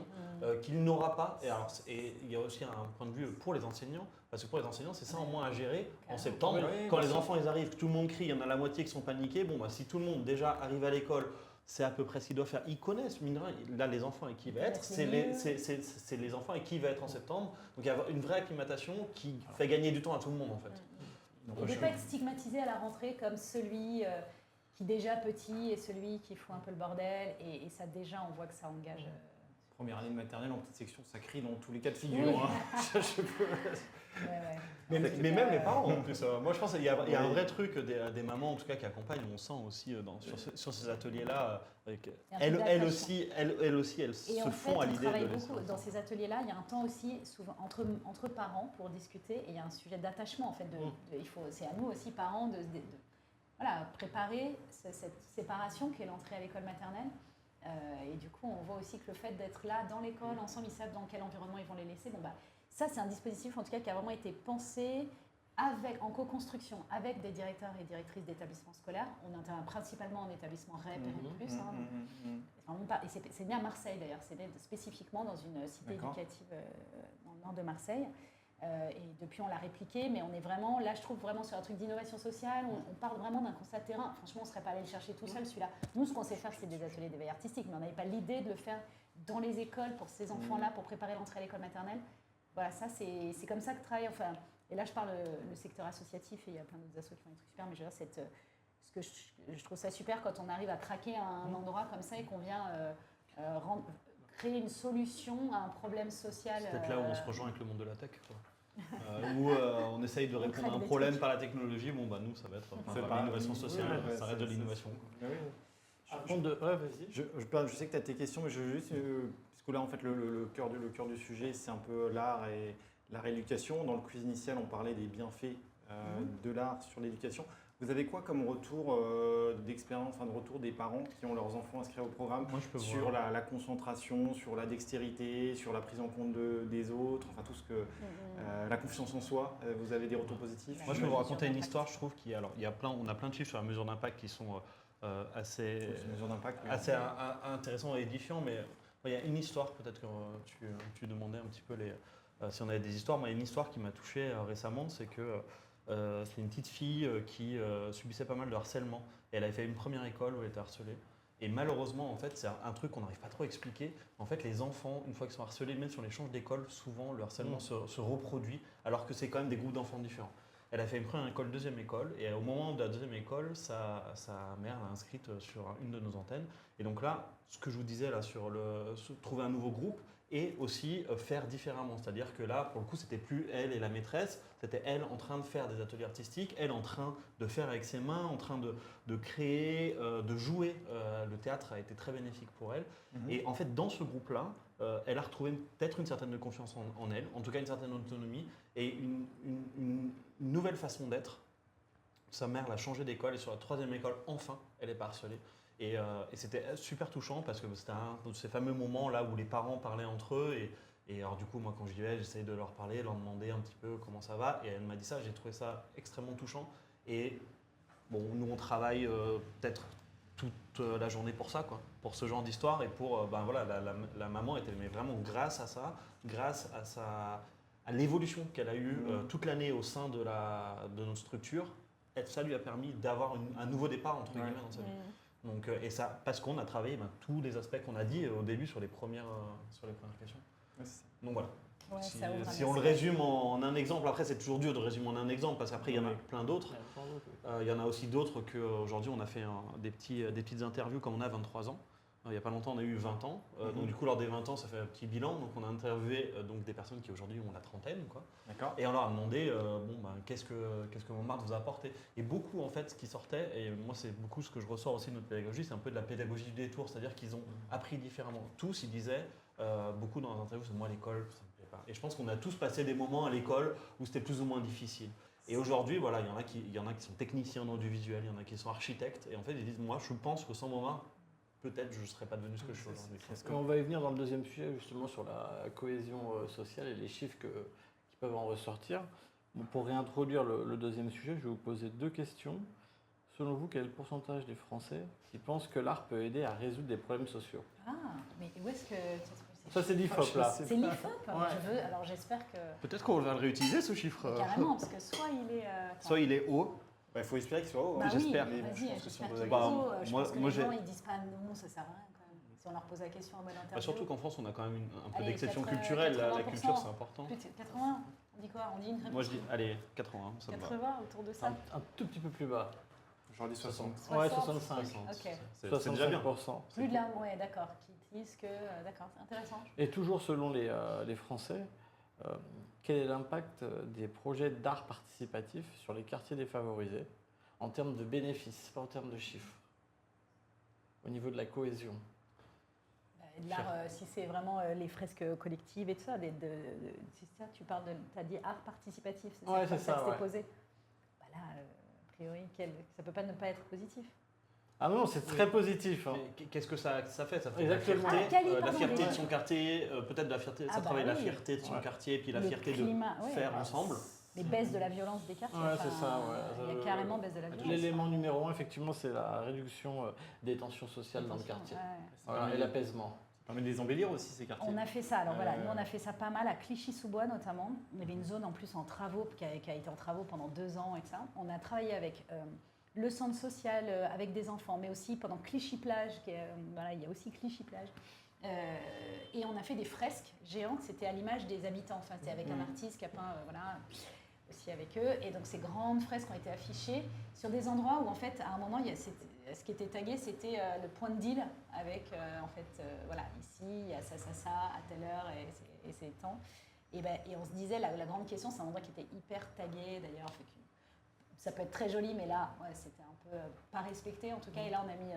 qu'il n'aura pas. Et il y a aussi un point de vue pour les enseignants, parce que pour les enseignants, c'est ça en moins à gérer en septembre. Quand les enfants ils arrivent, tout le monde crie, il y en a la moitié qui sont paniqués. Bon, bah, si tout le monde déjà arrive à l'école, c'est à peu près ce qu'ils doivent faire. Ils connaissent, mine de rien, là les enfants avec qui il va être, c'est les enfants avec qui il va être en septembre. Donc il y a une vraie acclimatation qui fait gagner du temps à tout le monde en fait. Et de ne pas être stigmatisé à la rentrée comme celui qui déjà petit et celui qui fout un peu le bordel. Et ça déjà, on voit que ça engage. Première année de maternelle en petite section, ça crie dans tous les cas de figure. Hein. Mais même les parents en plus. Moi je pense qu'il y a un vrai truc des mamans en tout cas qui accompagnent, on sent aussi sur ces ateliers-là. Elles aussi, elles se font à l'idée de beaucoup dans ces ateliers-là, il y a un temps aussi souvent entre parents pour discuter et il y a un sujet d'attachement en fait. C'est à nous aussi parents de préparer cette séparation qu'est l'entrée à l'école maternelle. Et du coup, on voit aussi que le fait d'être là dans l'école, ensemble, ils savent dans quel environnement ils vont les laisser. Bon, bah, ça, c'est un dispositif en tout cas qui a vraiment été pensé en co-construction avec des directeurs et directrices d'établissements scolaires. On intervient principalement en établissement REP et REP+. C'est né à Marseille d'ailleurs, c'est né spécifiquement dans une cité éducative dans le nord de Marseille. Et depuis, on l'a répliqué, mais on est vraiment, là, je trouve vraiment sur un truc d'innovation sociale, on parle vraiment d'un constat de terrain. Franchement, on ne serait pas allé le chercher tout seul, celui-là. Nous, ce qu'on sait faire, c'est des ateliers d'éveil artistique, mais on n'avait pas l'idée de le faire dans les écoles pour ces enfants-là, pour préparer l'entrée à l'école maternelle. Voilà, ça, c'est comme ça que travaille, enfin, et là, je parle le secteur associatif, et il y a plein d'autres assos qui font des trucs super, mais je veux dire, ce que je trouve ça super quand on arrive à craquer un endroit comme ça et qu'on vient créer une solution à un problème social. C'est peut-être là où on se rejoint avec le monde de la tech, quoi. Où on essaye de répondre à un problème par la technologie. Bon, bah nous, ça va être par l'innovation sociale, ça reste de l'innovation. Je sais que tu as tes questions, mais je veux juste, parce que là, en fait, le cœur du sujet, c'est un peu l'art et la rééducation. Dans le quiz initial, on parlait des bienfaits de l'art sur l'éducation. Vous avez quoi comme retour d'expérience, enfin de retour des parents qui ont leurs enfants inscrits au programme sur la concentration, sur la dextérité, sur la prise en compte des autres, enfin tout ce que la confiance en soi. Vous avez des retours positifs? Moi, je peux vous raconter une histoire. Je trouve on a plein de chiffres sur la mesure d'impact qui sont assez intéressants et édifiants, mais il y a une histoire peut-être que tu demandais un petit peu si on avait des histoires. Moi, il y a une histoire qui m'a touché récemment, c'est que c'est une petite fille qui subissait pas mal de harcèlement. Et elle avait fait une première école où elle était harcelée. Et malheureusement, en fait, c'est un truc qu'on n'arrive pas trop à expliquer. En fait, les enfants, une fois qu'ils sont harcelés, même si on les change d'école, souvent le harcèlement se reproduit, alors que c'est quand même des groupes d'enfants différents. Elle a fait une première école, deuxième école, et au moment de la deuxième école, sa mère l'a inscrite sur une de nos antennes. Et donc là, ce que je vous disais là sur trouver un nouveau groupe, et aussi faire différemment. C'est-à-dire que là, pour le coup, c'était plus elle et la maîtresse, c'était elle en train de faire des ateliers artistiques, elle en train de faire avec ses mains, en train de créer, de jouer. Le théâtre a été très bénéfique pour elle. Et en fait, dans ce groupe-là, elle a retrouvé peut-être une certaine confiance en elle, en tout cas une certaine autonomie et une nouvelle façon d'être. Sa mère l'a changé d'école et sur la 3e école, enfin, elle est pas harcelée. Et c'était super touchant parce que c'était un de ces fameux moments là où les parents parlaient entre eux. Et alors du coup, moi quand j'y vais, j'essaye de leur parler, leur demander un petit peu comment ça va. Et elle m'a dit ça, j'ai trouvé ça extrêmement touchant. Et bon, nous on travaille peut-être toute la journée pour ça, quoi, pour ce genre d'histoire. Et pour, voilà, la maman était, mais vraiment grâce à ça, grâce à l'évolution qu'elle a eue toute l'année au sein de notre structure, ça lui a permis d'avoir un nouveau départ entre guillemets dans sa vie. Donc, et ça, parce qu'on a travaillé tous les aspects qu'on a dit au début sur les premières questions. Ouais, c'est ça. Donc voilà. Ouais, Si, ça ouvre un si on le espace. résume en un exemple, après c'est toujours dur de résumer en un exemple parce qu'après il y en a plein d'autres. Il y en a aussi d'autres qu'aujourd'hui on a fait des petites interviews comme on a 23 ans. Il n'y a pas longtemps on a eu 20 ans. Donc du coup lors des 20 ans ça fait un petit bilan. Donc on a interviewé donc, des personnes qui aujourd'hui ont la trentaine. Quoi. D'accord. Et on leur a demandé qu'est-ce que Montmartre vous a apporté. Et beaucoup en fait ce qui sortait, et moi c'est beaucoup ce que je ressors aussi de notre pédagogie, c'est un peu de la pédagogie du détour. C'est-à-dire qu'ils ont appris différemment. Tous ils disaient, beaucoup dans les interviews, c'est moi l'école, ça me plaît pas. Et je pense qu'on a tous passé des moments à l'école où c'était plus ou moins difficile. Et aujourd'hui, voilà, il y en a qui sont techniciens en audiovisuel, il y en a qui sont architectes. Et en fait, ils disent, moi, je pense que sans Montmartre, peut-être je ne serais pas devenu ce que je suis aujourd'hui. On va y venir dans le deuxième sujet, justement, sur la cohésion sociale et les chiffres qui peuvent en ressortir. Bon, pour réintroduire le deuxième sujet, je vais vous poser 2 questions. Selon vous, quel est le pourcentage des Français qui pensent que l'art peut aider à résoudre des problèmes sociaux? Ah, mais où est-ce que tu trouves Ça, c'est l'IFOP, là. C'est l'IFOP. Ouais. Alors j'espère que. Peut-être qu'on va le réutiliser, ce chiffre. Carrément, parce que soit il est. attends. Soit il est haut. Il faut espérer qu'il soit haut. Bah hein. oui, j'espère. mais Mais bon, je vas-y, pense que si j'espère on qu'il doit- est Bah, haut. Je moi- pense que moi, les j'ai- gens ils disent pas non, ça sert à rien quand même. Si on leur pose la question en mode interview. Surtout qu'en France, on a quand même un peu Allez, d'exception 80, culturelle. La 80%. culture, c'est important. Plus de 80, on dit quoi? On dit une réponse. Moi, je dis, allez, 80, ça me va. 80 autour de ça. Un tout petit peu plus bas. J'aurais dit 60. Ouais, 60. 65. Ok. C'est déjà bien. 65%. Plus de la. Ouais, d'accord. Qui disent que. D'accord, c'est intéressant. Et toujours selon les Français, quel est l'impact des projets d'art participatif sur les quartiers défavorisés en termes de bénéfices, pas en termes de chiffres, au niveau de la cohésion? De l'art, si c'est vraiment les fresques collectives et tout ça, c'est ça, tu parles de. Tu as dit art participatif, c'est Ouais, ça, c'est ça, que tu t'es ouais. posé. Bah là, a priori, ça peut pas ne pas être positif. Ah non, c'est très positif. Hein. Mais qu'est-ce que ça fait? Ça fait Exactement. la Ah, Cali, la pardon, fierté oui. de son quartier, peut-être la fierté, Ah ça bah travaille la oui. fierté de son Ouais. quartier, puis la Le fierté climat, de ouais. faire ensemble. Les baisses de la violence des quartiers. Ouais, c'est ça, ouais. Il y a carrément baisse de la violence. L'élément numéro 1, effectivement, c'est la réduction des tensions sociales dans le quartier. Ouais. Voilà, et l'apaisement. Ça permet de les embellir aussi, ces quartiers. On a fait ça, alors voilà, nous on a fait ça pas mal à Clichy-sous-Bois notamment. Il y avait une zone en plus en travaux, qui a été en travaux pendant 2 ans et ça. On a travaillé avec le centre social, avec des enfants, mais aussi pendant Clichy-Plage, voilà, il y a aussi Clichy-Plage. Et on a fait des fresques géantes, c'était à l'image des habitants, enfin c'était avec un artiste qui a peint, voilà, aussi avec eux. Et donc ces grandes fresques ont été affichées sur des endroits où en fait à un moment, ce qui était tagué c'était le point de deal avec en fait voilà, ici il y a ça, à telle heure et c'est temps. Et on se disait la grande question, c'est un endroit qui était hyper tagué d'ailleurs, fait que ça peut être très joli mais là ouais, c'était un peu pas respecté en tout cas. Et là on a mis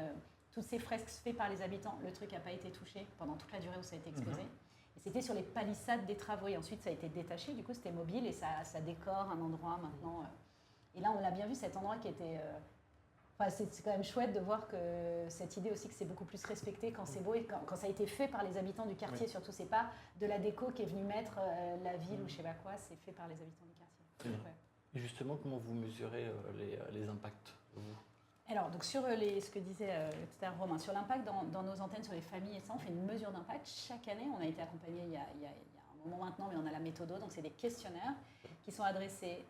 toutes ces fresques faites par les habitants, le truc n'a pas été touché pendant toute la durée où ça a été exposé. Et c'était sur les palissades des travaux. Et ensuite, ça a été détaché. Du coup, c'était mobile et ça décore un endroit maintenant. Et là, on l'a bien vu, cet endroit qui était... Enfin, c'est quand même chouette de voir que cette idée aussi que c'est beaucoup plus respecté quand c'est beau et quand ça a été fait par les habitants du quartier. Surtout, c'est pas de la déco qui est venue mettre la ville ou je sais pas quoi. C'est fait par les habitants du quartier. Ouais. Et justement, comment vous mesurez les impacts vous? Alors, donc sur ce que disait tout à l'heure Romain, sur l'impact dans nos antennes, sur les familles et ça, on fait une mesure d'impact. Chaque année, on a été accompagné il y a un moment maintenant, mais on a la méthode, donc c'est des questionnaires qui sont adressés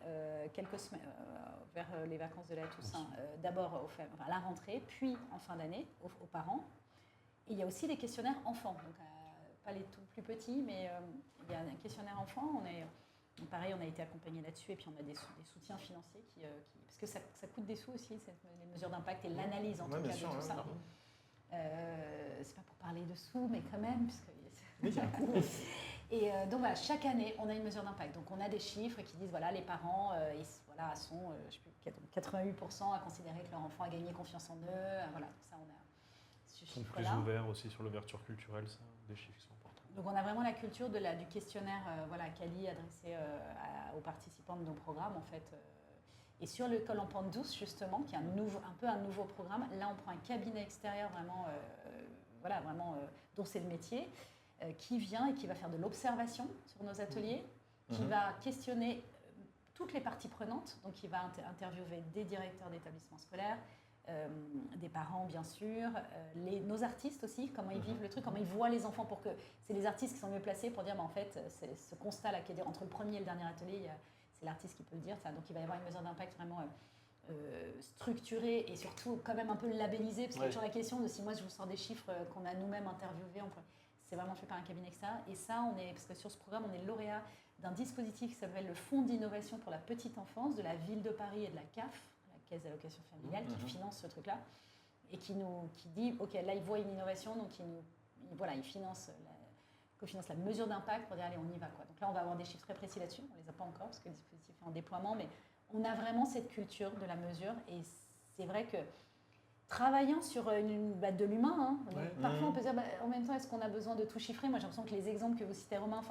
quelques semaines vers les vacances de la Toussaint, d'abord à la rentrée, puis en fin d'année aux parents. Et il y a aussi des questionnaires enfants, donc pas les tout plus petits, mais il y a un questionnaire enfant. Pareil, on a été accompagné là-dessus et puis on a des soutiens financiers parce que ça coûte des sous aussi, les mesures d'impact et l'analyse en tout cas de tout ça. C'est pas pour parler de sous, mais quand même, puisque Oui, il y a un coût. Et donc voilà, chaque année, on a une mesure d'impact. Donc on a des chiffres qui disent, voilà, les parents sont, je sais plus, 88% à considérer que leur enfant a gagné confiance en eux. Voilà, donc ça, on a ce Ils sont plus chiffre-là. ouverts aussi sur l'ouverture culturelle, ça, des chiffres qui sont importants. Donc on a vraiment la culture du questionnaire Cali adressé aux participants de nos programmes, en fait. Et sur l'école en pente douce, justement, qui est un nouveau programme, là, on prend un cabinet extérieur vraiment, dont c'est le métier, qui vient et qui va faire de l'observation sur nos ateliers, qui va questionner toutes les parties prenantes. Donc, il va interviewer des directeurs d'établissements scolaires, des parents, bien sûr, nos artistes aussi, comment ils vivent le truc, comment ils voient les enfants, pour que c'est les artistes qui sont mieux placés pour dire, en fait, c'est ce constat-là qui est dire, entre le premier et le dernier atelier, c'est l'artiste qui peut le dire. Ça. Donc, il va y avoir une mesure d'impact vraiment structurée et surtout quand même un peu labellisée, parce qu'il y a toujours la question de si moi je vous sors des chiffres qu'on a nous-mêmes interviewés, c'est vraiment fait par un cabinet extérieur. Et ça, parce que sur ce programme, on est lauréat d'un dispositif qui s'appelle le Fonds d'innovation pour la petite enfance de la Ville de Paris et de la CAF, la Caisse d'allocation familiale, qui finance ce truc-là et qui dit, ok, là, ils voient une innovation, donc ils cofinancent la mesure d'impact pour dire, allez, on y va, quoi. Donc là, on va avoir des chiffres très précis là-dessus. On ne les a pas encore parce que le dispositif est en déploiement, mais on a vraiment cette culture de la mesure. Et c'est vrai que travaillant sur de l'humain, parfois on peut se dire, en même temps, est-ce qu'on a besoin de tout chiffrer? Moi, j'ai l'impression que les exemples que vous citez, Romain,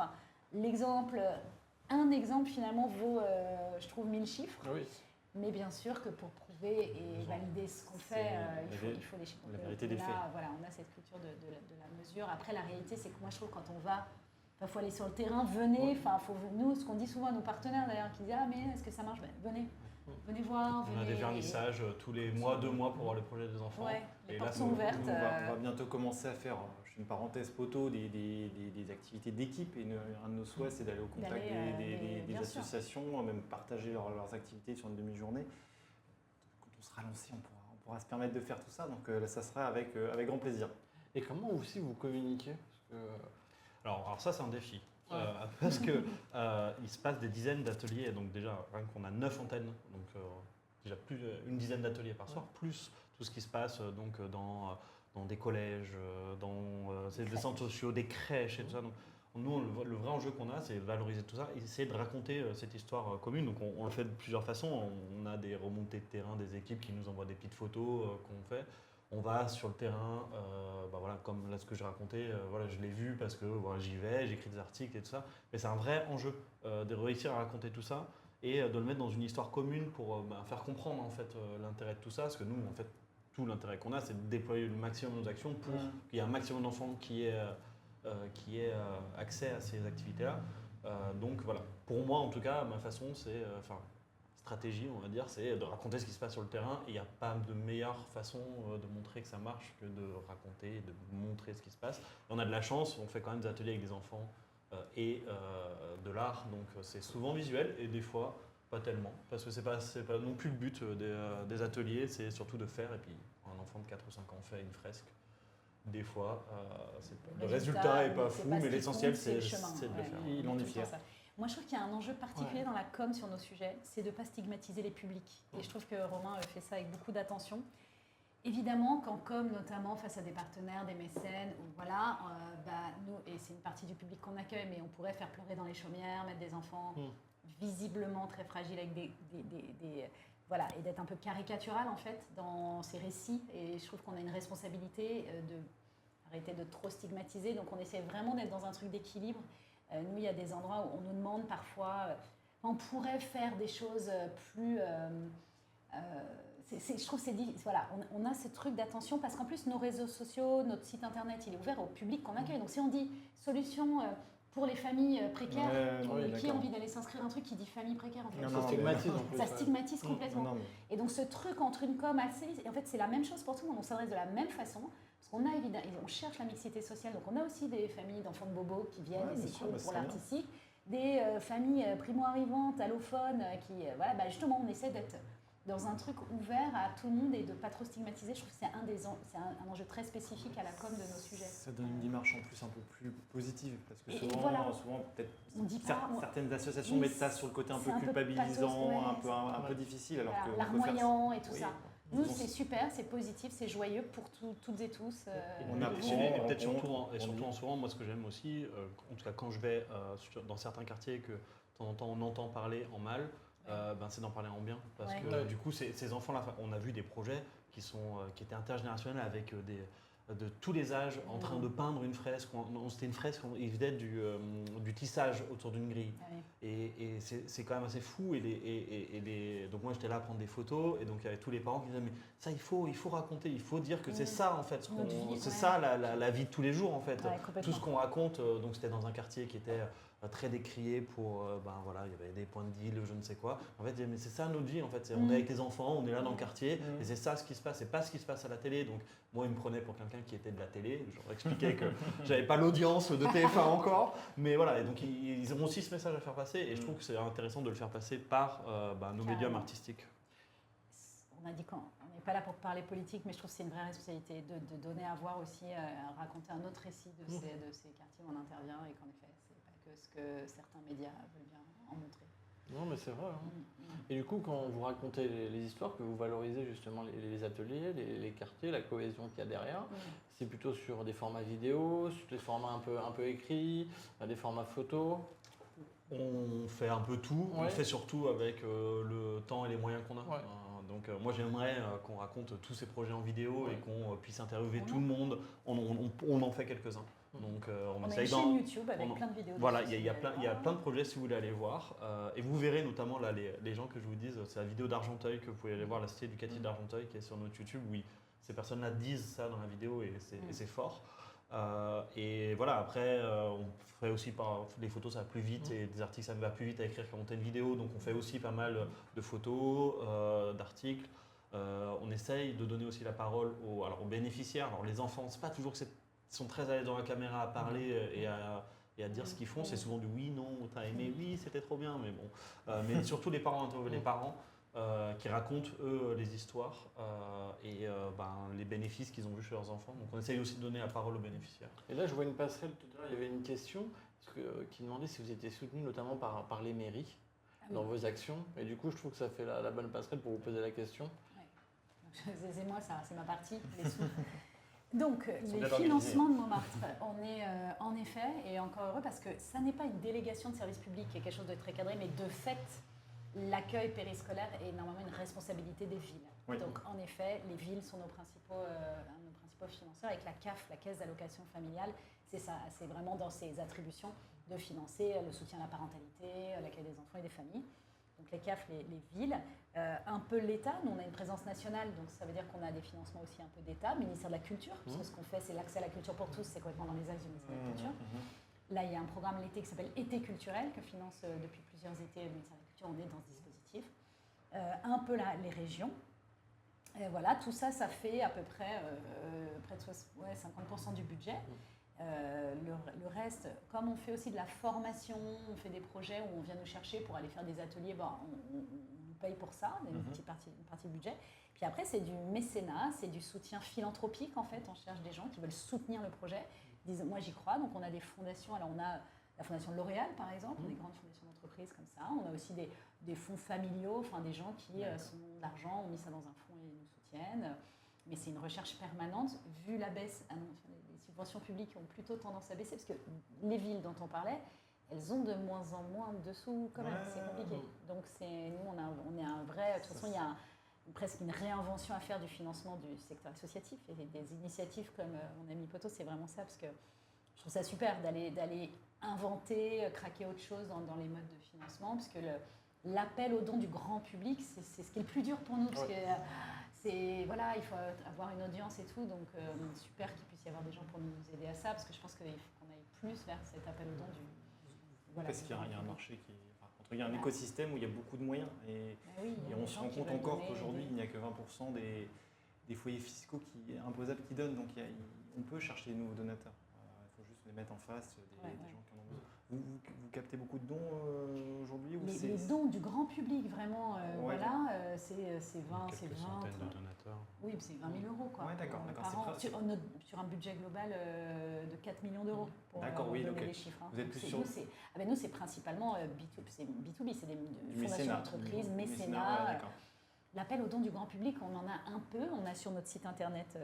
un exemple finalement vaut, je trouve, 1000 chiffres. Oui. Mais bien sûr que pour prouver et valider ce qu'on fait, il faut les chiffres. La vérité des faits. Voilà, on a cette culture de la mesure. Après, la réalité, c'est que moi, je trouve que quand on va, il faut aller sur le terrain, venez. Nous, ce qu'on dit souvent à nos partenaires d'ailleurs, qui disent, ah mais est-ce que ça marche? Venez voir. On a des vernissages tous les mois, 2 mois pour voir le projet des enfants. Ouais, les et portes là, sont ouvertes. On va bientôt commencer à faire, je fais une parenthèse poteau, des activités d'équipe. Et un de nos souhaits, c'est d'aller au contact des associations, même partager leurs activités sur une demi-journée. Quand on sera lancé, on pourra se permettre de faire tout ça. Donc ça sera avec grand plaisir. Et comment aussi vous communiquez? Alors ça, c'est un défi. Parce que il se passe des dizaines d'ateliers, donc déjà rien qu'on a 9 antennes, donc déjà plus une dizaine d'ateliers par soir, plus tout ce qui se passe donc dans des collèges, dans des centres sociaux, des crèches et tout ça. Donc, nous, le vrai enjeu qu'on a, c'est valoriser tout ça et essayer de raconter cette histoire commune. Donc on le fait de plusieurs façons. On a des remontées de terrain, des équipes qui nous envoient des petites photos qu'on fait. On va sur le terrain, comme là ce que j'ai raconté, je l'ai vu parce que j'y vais, j'écris des articles et tout ça. Mais c'est un vrai enjeu de réussir à raconter tout ça et de le mettre dans une histoire commune pour faire comprendre en fait l'intérêt de tout ça. Parce que nous, en fait, tout l'intérêt qu'on a, c'est de déployer le maximum de nos actions pour qu'il y ait un maximum d'enfants qui aient accès à ces activités-là. Donc voilà, pour moi en tout cas, ma façon, c'est stratégie, on va dire, c'est de raconter ce qui se passe sur le terrain. Et il n'y a pas de meilleure façon de montrer que ça marche que de raconter, de montrer ce qui se passe. Et on a de la chance, on fait quand même des ateliers avec des enfants et de l'art, donc c'est souvent visuel et des fois pas tellement, parce que c'est pas non plus le but des ateliers, c'est surtout de faire. Et puis un enfant de 4 ou 5 ans fait une fresque. Des fois, le résultat n'est pas fou, mais l'essentiel c'est de le faire. Il en est fier. Moi, je trouve qu'il y a un enjeu particulier dans la com sur nos sujets, c'est de ne pas stigmatiser les publics. Et je trouve que Romain fait ça avec beaucoup d'attention. Évidemment, qu'en com, notamment face à des partenaires, des mécènes, nous, et c'est une partie du public qu'on accueille, mais on pourrait faire pleurer dans les chaumières, mettre des enfants visiblement très fragiles avec et d'être un peu caricatural en fait dans ces récits. Et je trouve qu'on a une responsabilité d'arrêter de trop stigmatiser. Donc on essaie vraiment d'être dans un truc d'équilibre. Nous, il y a des endroits où on nous demande parfois, on pourrait faire des choses plus... je trouve que c'est dit, voilà, on a ce truc d'attention parce qu'en plus, nos réseaux sociaux, notre site internet, il est ouvert au public qu'on accueille. Donc si on dit solution pour les familles précaires, qui a envie d'aller s'inscrire un truc qui dit famille précaire en fait, ça stigmatise en plus. Ça stigmatise complètement. Et donc ce truc entre une com assez... Et en fait, c'est la même chose pour tout le monde, on s'adresse de la même façon. Parce qu'on a évidemment, on cherche la mixité sociale, donc on a aussi des familles d'enfants de bobos qui viennent et c'est cool pour l'artistique, des familles primo-arrivantes, allophones, qui, justement, on essaie d'être dans un truc ouvert à tout le monde et de ne pas trop stigmatiser. Je trouve que c'est un enjeu très spécifique à la com de nos sujets. Ça donne une démarche en plus un peu plus positive, parce que souvent peut-être certaines associations mettent ça sur le côté un peu culpabilisant, un peu difficile, alors que larmoyant et tout ça. Nous, c'est super, c'est positif, c'est joyeux pour toutes et tous. On a Et peut-être surtout en souvent, moi ce que j'aime aussi, en tout cas quand je vais dans certains quartiers que de temps en temps on entend parler en mal, c'est d'en parler en bien. Parce que du coup, ces enfants-là, on a vu des projets qui étaient intergénérationnels avec de tous les âges en train de peindre une fresque. C'était une fresque, ils faisaient du tissage autour d'une grille. Et c'est quand même assez fou. Donc moi j'étais là à prendre des photos et donc il y avait tous les parents qui disaient mais ça il faut raconter, il faut dire que c'est ça en fait, c'est ça la vie de tous les jours en fait. Tout ce qu'on raconte, donc c'était dans un quartier qui était très décrié pour, il y avait des points de deal, je ne sais quoi. En fait, mais c'est ça notre vie en fait, on est avec les enfants, on est là dans le quartier et c'est ça ce qui se passe, c'est pas ce qui se passe à la télé. Donc moi, il me prenait pour quelqu'un qui était de la télé. Je leur expliquais que j'avais pas l'audience de TF1 encore. Mais voilà, et donc ils ont aussi ce message à faire passer. Et je trouve que c'est intéressant de le faire passer par nos médiums artistiques. On a dit qu'on n'est pas là pour parler politique, mais je trouve que c'est une vraie responsabilité de donner à voir aussi, raconter un autre récit de ces quartiers où on intervient. Et qu'en effet, c'est pas que ce que certains médias veulent bien en montrer. Non, mais c'est vrai. Et du coup, quand vous racontez les histoires, que vous valorisez justement les ateliers, les quartiers, la cohésion qu'il y a derrière, c'est plutôt sur des formats vidéo, sur des formats un peu écrits, des formats photos. On fait un peu tout, on fait surtout avec le temps et les moyens qu'on a. Donc moi j'aimerais qu'on raconte tous ces projets en vidéo et qu'on puisse interviewer tout le monde. On en fait quelques-uns. Donc, on a une chaîne YouTube avec plein de vidéos. Voilà, il y a plein de projets si vous voulez aller voir. Et vous verrez notamment là, les gens que je vous dis, c'est la vidéo d'Argenteuil que vous pouvez aller voir, la cité éducative d'Argenteuil qui est sur notre YouTube. Oui, ces personnes-là disent ça dans la vidéo et c'est fort. Et voilà, après, on fait aussi les photos, ça va plus vite et des articles, ça va plus vite à écrire qu'à monter une vidéo. Donc, on fait aussi pas mal de photos, d'articles. On essaye de donner aussi la parole aux bénéficiaires. Alors, les enfants, c'est pas toujours que sont très à l'aise dans la caméra à parler et à dire ce qu'ils font. C'est souvent du oui, non, t'as aimé, oui, c'était trop bien, mais bon. Mais surtout les parents interviewent les parents qui racontent eux les histoires et les bénéfices qu'ils ont vus chez leurs enfants. Donc on essaye aussi de donner la parole aux bénéficiaires. Et là, je vois une passerelle tout à l'heure, il y avait une question qui demandait si vous étiez soutenu notamment par les mairies dans vos actions. Et du coup, je trouve que ça fait la bonne passerelle pour vous poser la question. C'est moi, ça, c'est ma partie, les sous. Donc, les financements de Montmartre, on est en effet, et encore heureux, parce que ça n'est pas une délégation de service public qui est quelque chose de très cadré, mais de fait, l'accueil périscolaire est normalement une responsabilité des villes. Oui. Donc, en effet, les villes sont nos principaux financeurs, avec la CAF, la Caisse d'allocation familiale, c'est ça, c'est vraiment dans ses attributions de financer le soutien à la parentalité, l'accueil des enfants et des familles. Donc les CAF, les villes, un peu l'État. Nous, on a une présence nationale, donc ça veut dire qu'on a des financements aussi un peu d'État. Ministère de la Culture, parce que ce qu'on fait, c'est l'accès à la culture pour tous, c'est complètement dans les axes du ministère de la Culture. Là, il y a un programme l'été qui s'appelle Été culturel, que finance depuis plusieurs étés le ministère de la Culture. On est dans ce dispositif. Un peu les régions. Et voilà, tout ça, ça fait à peu près près de 50% du budget. Le reste, comme on fait aussi de la formation, on fait des projets où on vient nous chercher pour aller faire des ateliers, on nous paye pour ça, une petite partie du budget. Puis après, c'est du mécénat, c'est du soutien philanthropique en fait. On cherche des gens qui veulent soutenir le projet. Ils disent, moi j'y crois, donc on a des fondations. Alors on a la fondation de L'Oréal par exemple, des grandes fondations d'entreprises comme ça. On a aussi des fonds familiaux, enfin des gens qui sont d'argent, ont mis ça dans un fonds et nous soutiennent. Mais c'est une recherche permanente, vu la baisse, les subventions publiques ont plutôt tendance à baisser, parce que les villes dont on parlait, elles ont de moins en moins de sous quand même, c'est compliqué. Donc nous, on est un vrai... De toute façon, il y a presque une réinvention à faire du financement du secteur associatif, et des initiatives comme mon ami Poto, c'est vraiment ça, parce que je trouve ça super d'aller inventer, craquer autre chose dans les modes de financement, parce que l'appel aux dons du grand public, c'est ce qui est le plus dur pour nous, parce que... Voilà, il faut avoir une audience et tout, donc super qu'il puisse y avoir des gens pour nous aider à ça, parce que je pense qu'il faut qu'on aille plus vers cet appel aux dons parce qu'il y a un marché il y a un écosystème où il y a beaucoup de moyens, et on se rend compte encore qu'aujourd'hui, il n'y a que 20% des foyers fiscaux imposables qui donnent, donc on peut chercher des nouveaux donateurs. Il faut juste les mettre en face des gens qui en ont besoin. Vous captez beaucoup de dons aujourd'hui les dons du grand public, vraiment, c'est 20, c'est 20. Centaines de donateurs. Oui, c'est 20 000 euros quoi, par an, sur un budget global de 4 millions d'euros, pour donner les chiffres. Vous êtes plus sur... Nous, c'est principalement B2B, c'est des fondations d'entreprises, mécénat. L'appel aux dons du grand public, on en a un peu. On a sur notre site internet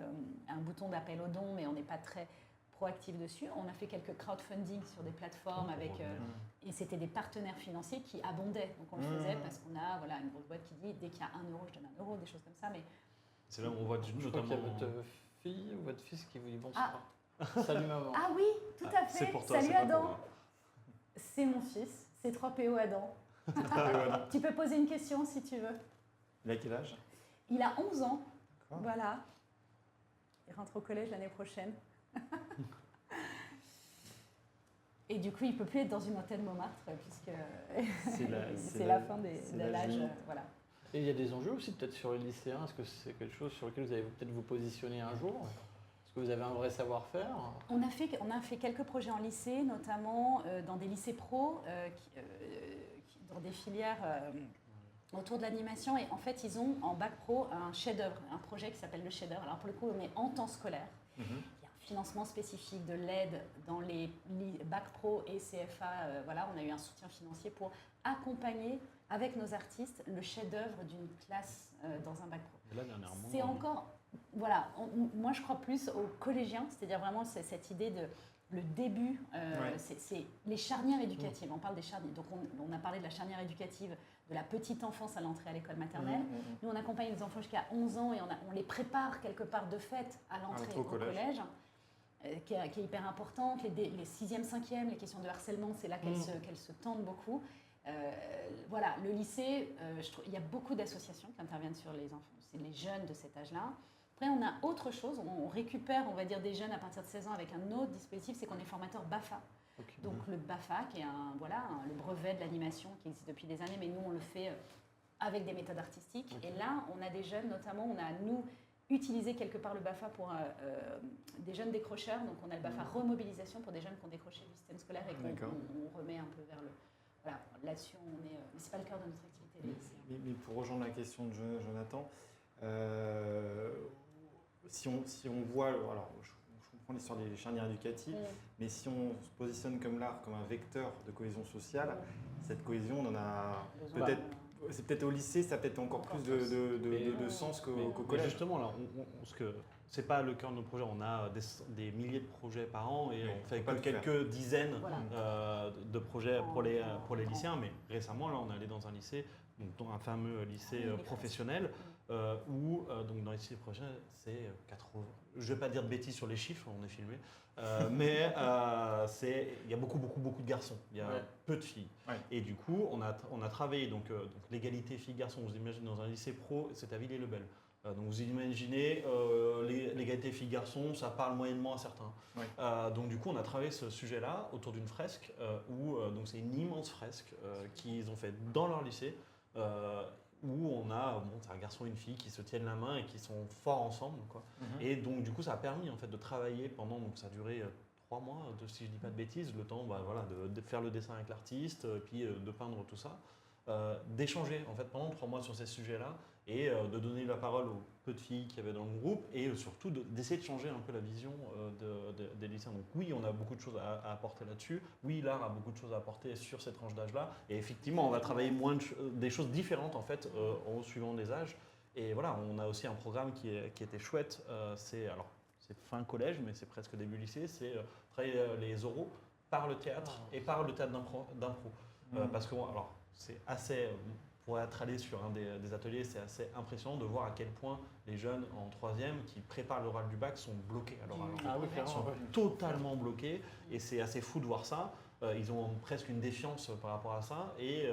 un bouton d'appel aux dons, mais on n'est pas très proactif dessus. On a fait quelques crowdfunding sur des plateformes et c'était des partenaires financiers qui abondaient. Donc on le faisait parce qu'on a une grosse boîte qui dit dès qu'il y a 1 euro, je donne 1 euro, des choses comme ça. Mais c'est là où on voit Je crois notamment. qu'il y a votre fille ou votre fils qui vous dit bonsoir. Salut maman. Ah oui, tout à fait. C'est pour toi, Salut c'est pas pour Adam. moi. C'est mon fils. C'est 3PO Adam. Tu peux poser une question si tu veux. Il a quel âge? Il a 11 ans. D'accord. Voilà. Il rentre au collège l'année prochaine. Et du coup, il ne peut plus être dans une hôtel Montmartre puisque c'est la fin de l'âge. Voilà. Et il y a des enjeux aussi peut-être sur les lycéens. Est-ce que c'est quelque chose sur lequel vous allez peut-être vous positionner un jour? Est-ce que vous avez un vrai savoir-faire? On a fait quelques projets en lycée, notamment dans des lycées pro, dans des filières autour de l'animation. Et en fait, ils ont en bac pro un chef-d'œuvre, un projet qui s'appelle le chef-d'œuvre. Alors pour le coup, on est en temps scolaire. Il y a un financement spécifique de l'aide dans les bac pro et CFA. On a eu un soutien financier pour accompagner avec nos artistes le chef-d'œuvre d'une classe dans un bac pro. Et là, dernièrement, C'est encore, moi je crois plus aux collégiens, c'est-à-dire vraiment cette idée de le début, c'est les charnières éducatives. On parle des charnières, donc on a parlé de la charnière éducative de la petite enfance à l'entrée à l'école maternelle. Nous on accompagne les enfants jusqu'à 11 ans et on les prépare quelque part de fait à l'entrée au collège. Qui est hyper importante, les 6e, 5e, les questions de harcèlement, c'est là qu'elles se tendent beaucoup. Le lycée, il y a beaucoup d'associations qui interviennent sur les enfants, c'est les jeunes de cet âge-là. Après, on a autre chose, on récupère, on va dire, des jeunes à partir de 16 ans avec un autre dispositif, c'est qu'on est formateur BAFA. Okay. Donc le BAFA, qui est le brevet de l'animation qui existe depuis des années, mais nous, on le fait avec des méthodes artistiques. Okay. Et là, on a des jeunes, notamment, on a, nous, utilisé quelque part le BAFA pour des jeunes décrocheurs. Donc on a le BAFA remobilisation pour des jeunes qui ont décroché du système scolaire et qu'on remet un peu vers le... Voilà, là-dessus, mais ce n'est pas le cœur de notre activité. Mais pour rejoindre la question de Jonathan, si on voit, alors je comprends l'histoire des charnières éducatives, mais si on se positionne comme l'art comme un vecteur de cohésion sociale, cette cohésion, on en a peut-être... C'est peut-être au lycée, ça a peut-être encore plus de sens qu'au collège. Mais justement, là, c'est pas le cœur de nos projets. On a des milliers de projets par an et on fait quelques dizaines de projets pour les lycéens. Mais récemment, là, on est allé dans un lycée, donc un fameux lycée professionnel, où donc dans les lycées professionnels, c'est 80. Je vais pas dire de bêtises sur les chiffres, on est filmé, mais il y a beaucoup de garçons. Il y a peu de filles. Ouais. Et du coup, on a travaillé donc l'égalité filles-garçons. Vous imaginez dans un lycée pro, c'est à Villers-le-Bel. Donc vous imaginez l'égalité filles-garçons, ça parle moyennement à certains. Ouais. Donc du coup, on a travaillé ce sujet-là autour d'une fresque donc c'est une immense fresque qu'ils ont faite dans leur lycée. Où on a c'est un garçon et une fille qui se tiennent la main et qui sont forts ensemble, quoi. Et donc du coup ça a permis en fait de travailler pendant, donc ça a duré 3 mois, si je dis pas de bêtises, le temps de faire le dessin avec l'artiste, puis de peindre tout ça, d'échanger en fait pendant 3 mois sur ces sujets-là et de donner la parole aux peu de filles qu'il y avait dans le groupe et surtout d'essayer de changer un peu la vision des lycéens. Donc oui, on a beaucoup de choses à apporter là-dessus. Oui, l'art a beaucoup de choses à apporter sur cette tranche d'âge-là. Et effectivement, on va travailler des choses différentes en fait au suivant des âges. Et voilà, on a aussi un programme qui était chouette. C'est fin collège, mais c'est presque début lycée. C'est travailler les oraux par le théâtre et par le théâtre d'impro. Parce que c'est assez... Pour être allé sur un des ateliers, c'est assez impressionnant de voir à quel point les jeunes en 3e qui préparent l'oral du bac sont bloqués à l'oral. Ils sont totalement bloqués et c'est assez fou de voir ça. Ils ont presque une défiance par rapport à ça et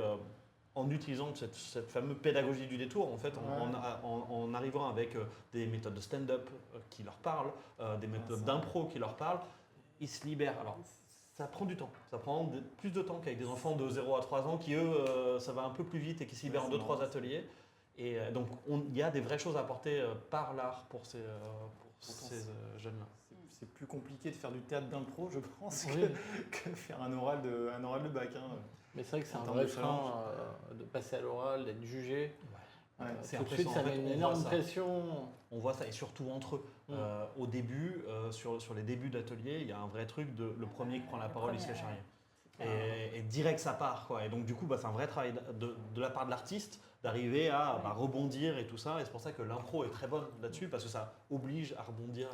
en utilisant cette fameuse pédagogie du détour, en fait, en arrivant avec des méthodes de stand-up qui leur parlent, des méthodes d'impro qui leur parlent, ils se libèrent. Alors, ça prend du temps. Ça prend plus de temps qu'avec des enfants de 0 à 3 ans qui, eux, ça va un peu plus vite et qui se libèrent en 2-3 ateliers. Et donc, il y a des vraies choses à apporter par l'art pour ces jeunes-là. C'est plus compliqué de faire du théâtre d'impro, je pense, que faire un oral de bac. Mais c'est vrai que c'est un vrai frein de passer à l'oral, d'être jugé. C'est tout de suite, ça met une énorme pression. On voit ça, et surtout entre eux. Au début, sur les débuts d'atelier, il y a un vrai truc de le premier qui prend la parole, il se fait charrier. Et direct, ça part, quoi. Et donc, du coup, c'est un vrai travail de la part de l'artiste d'arriver à rebondir et tout ça. Et c'est pour ça que l'impro est très bonne là-dessus, parce que ça oblige à rebondir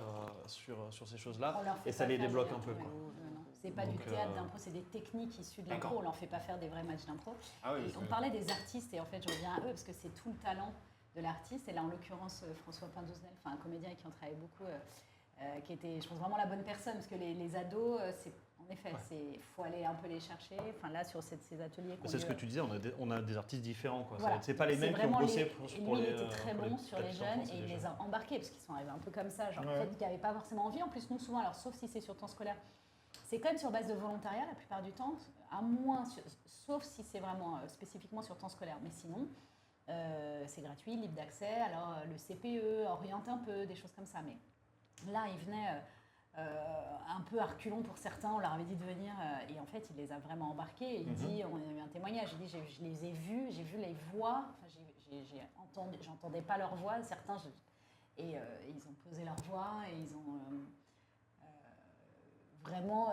sur ces choses-là. On leur fait Et ça pas les faire débloque des- un peu, quoi. non. C'est pas du Donc, théâtre d'impro, c'est des techniques issues de l'impro. D'accord. On leur fait pas faire des vrais matchs d'impro. Ah oui, Et on parlait des artistes, et en fait, je reviens à eux parce que c'est tout le talent de l'artiste. Et là, en l'occurrence, François Pindouznel, un comédien avec qui on travaille beaucoup, qui était, je pense, vraiment la bonne personne, parce que les ados, en effet, il faut aller un peu les chercher. Enfin, là, sur ces ateliers qu'on C'est ce que tu disais, on a des artistes différents, quoi. Voilà. C'est pas les C'est mêmes qui ont vraiment bossé et pour lui, les il était très pour bon sur les petits jeunes enfants, c'est et il des les jeunes. a embarqués parce qu'ils sont arrivés un peu comme ça, genre Ouais. peut-être qu'ils n'avaient pas forcément envie. En plus, nous, souvent, alors sauf si c'est sur temps scolaire, c'est quand même sur base de volontariat la plupart du temps, à moins, sauf si c'est vraiment spécifiquement sur temps scolaire. Mais sinon, c'est gratuit, libre d'accès. Alors le CPE oriente un peu, des choses comme ça. Mais là, ils venaient un peu à reculons pour certains. On leur avait dit de venir et en fait, il les a vraiment embarqués. Et il dit, on a eu un témoignage. Il dit, je les ai vus, j'ai vu les voix. Enfin, j'entendais pas leur voix. Certains, ils ont posé leur voix et ils ont vraiment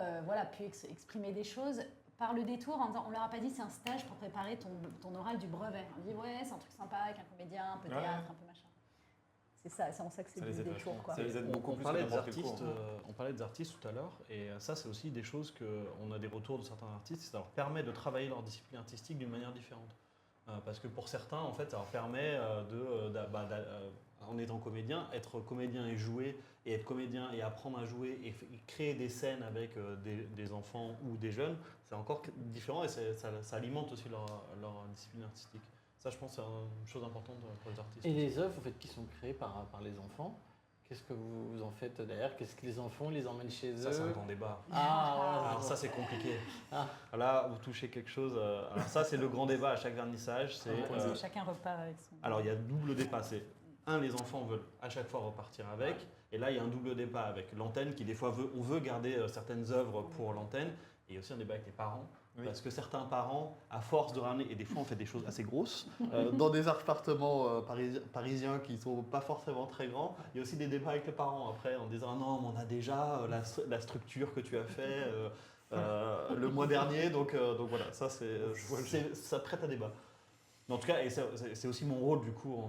pu exprimer des choses par le détour en disant, on leur a pas dit c'est un stage pour préparer ton oral du brevet. On dit ouais, c'est un truc sympa avec un comédien, un peu théâtre, un peu machin. C'est ça, c'est en ça que c'est Ça les du aide détour, vachement. quoi. Ça les aide beaucoup On plus parlait que des n'importe quel artistes, cours. on parlait des artistes tout à l'heure, et ça c'est aussi des choses qu'on a des retours de certains artistes, ça leur permet de travailler leur discipline artistique d'une manière différente. Parce que pour certains, en fait, ça leur permet en étant comédien, être comédien et jouer, et être comédien et apprendre à jouer, et créer des scènes avec des enfants ou des jeunes, c'est encore différent et ça alimente aussi leur discipline artistique. Ça, je pense, c'est une chose importante pour les artistes. Et les œuvres en fait, qui sont créées par les enfants, qu'est-ce que vous en faites derrière? Qu'est-ce que les enfants les emmènent chez eux? Ça, c'est un grand débat. Ah, Alors ça, c'est compliqué. Ah. Là, vous touchez quelque chose. Alors ça, c'est le grand débat à chaque vernissage. Chacun repart avec son... Alors, il y a double débat. C'est les enfants veulent à chaque fois repartir avec. Et là, il y a un double débat avec l'antenne qui, des fois, on veut garder certaines œuvres pour l'antenne. Et il y a aussi un débat avec les parents. Oui. Parce que certains parents, à force de ramener, et des fois on fait des choses assez grosses, dans des appartements parisiens qui ne sont pas forcément très grands, il y a aussi des débats avec les parents après en disant non, mais on a déjà la structure que tu as fait le mois dernier, donc voilà, ça, ça prête à débat. Mais en tout cas, et c'est aussi mon rôle du coup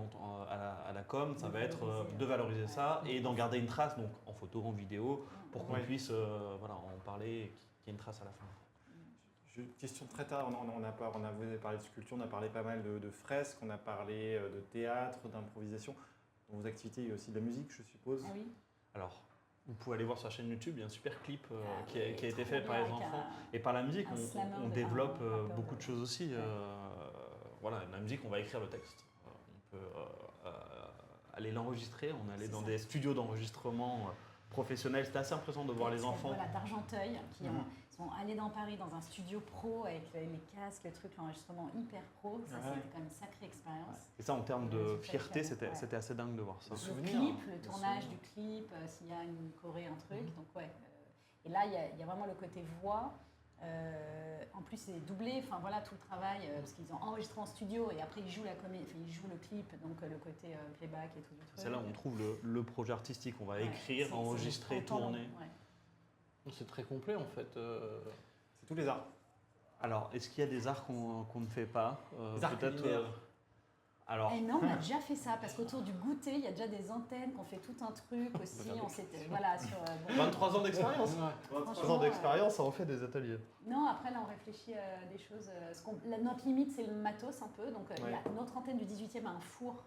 à la com, ça va être de valoriser ça et d'en garder une trace, donc en photo, en vidéo, pour qu'on puisse en parler et qu'il y ait une trace à la fin. Question très tard, vous avez parlé de sculpture, on a parlé pas mal de fresques, on a parlé de théâtre, d'improvisation. Dans vos activités, il y a aussi de la musique, je suppose. Ah oui. Alors, vous pouvez aller voir sur la chaîne YouTube, il y a un super clip qui a été trop fait par bien les avec enfants. Et par la musique, un slammer on de- développe un rappeur beaucoup de- de choses aussi. Ouais. Voilà, la musique, on va écrire le texte. On peut aller l'enregistrer, on est allé C'est dans ça. des studios d'enregistrement professionnels. C'était assez impressionnant de voir les enfants. Voilà, d'Argenteuil, qui sont allés dans Paris dans un studio pro avec les casques, le truc, l'enregistrement hyper pro. Ça, c'était quand même une sacrée expérience. Et ça, en termes de Ouais, fierté, c'est c'était ouais. c'était assez dingue de voir ça. Le souvenirs, clip, hein, le des tournage souvenirs. du clip, s'il y a une choré, un truc. Donc ouais. Et là, il y a vraiment le côté voix. En plus, c'est doublé. Enfin voilà, tout le travail parce qu'ils ont enregistré en studio et après ils jouent ils jouent le clip, donc le côté playback et tout du truc. C'est là où on trouve le projet artistique. On va Ouais, écrire, c'est enregistrer, en temps long, tourner. ouais. C'est très complet en fait. C'est tous les arts. Alors, est-ce qu'il y a des arts qu'on ne fait pas Des arts culinaires. Alors, Et non, on a déjà fait ça parce qu'autour du goûter, il y a déjà des antennes qu'on fait tout un truc aussi. On s'était voilà sur 23 ans d'expérience. Ouais. 23 ans d'expérience, ça en fait des ateliers. Non, après là on réfléchit à des choses. Notre limite c'est le matos un peu. Donc notre antenne du 18e a un four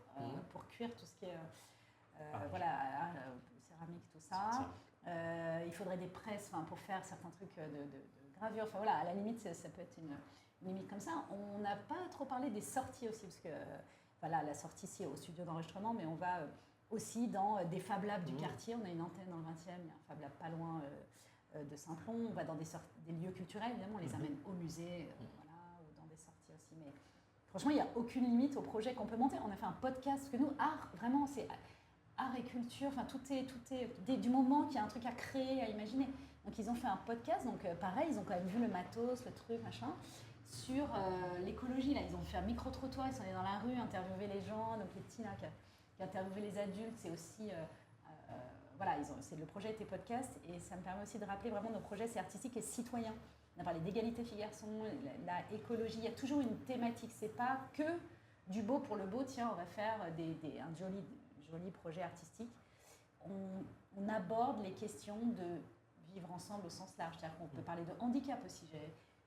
pour cuire tout ce qui est céramique, tout ça. Il faudrait des presses pour faire certains trucs de gravure. Enfin voilà, à la limite ça peut être une limite comme ça. On n'a pas trop parlé des sorties aussi parce que la sortie ici au studio d'enregistrement, mais on va aussi dans des Fab Labs du quartier. On a une antenne dans le 20e, il y a un Fab Lab pas loin de Saint-Plon. On va dans des lieux culturels, évidemment, on les amène au musée, ou dans des sorties aussi. Mais franchement, il n'y a aucune limite au projet qu'on peut monter. On a fait un podcast, parce que nous, art, vraiment, c'est art et culture, enfin tout est du moment qu'il y a un truc à créer, à imaginer. Donc ils ont fait un podcast, donc pareil, ils ont quand même vu le matos, le truc, machin, sur l'écologie. Là, ils ont fait un micro-trottoir, ils sont allés dans la rue, interviewer les gens, donc les petits là qui interviewaient les adultes, c'est aussi... le projet était podcast et ça me permet aussi de rappeler vraiment nos projets, c'est artistique et citoyen. On a parlé d'égalité filles-garçons, la écologie, il y a toujours une thématique, c'est pas que du beau pour le beau, tiens, on va faire un joli projet artistique. On aborde les questions de vivre ensemble au sens large. C'est-à-dire qu'on peut parler de handicap aussi.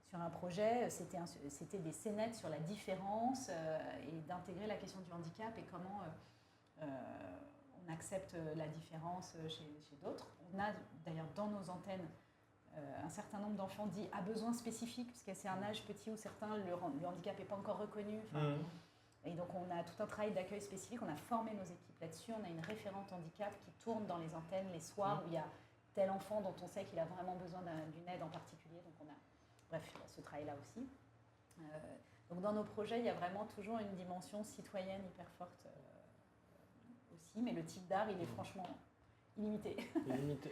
Sur un projet, c'était des scénettes sur la différence et d'intégrer la question du handicap et comment on accepte la différence chez d'autres. On a d'ailleurs dans nos antennes un certain nombre d'enfants dits à besoins spécifiques, puisque c'est un âge petit où certains, le handicap n'est pas encore reconnu. Et donc on a tout un travail d'accueil spécifique, on a formé nos équipes là-dessus, on a une référente handicap qui tourne dans les antennes les soirs où il y a tel enfant dont on sait qu'il a vraiment besoin d'une aide en particulier. Donc bref, il y a ce travail-là aussi. Donc dans nos projets, il y a vraiment toujours une dimension citoyenne hyper forte aussi, mais le type d'art, il est franchement illimité.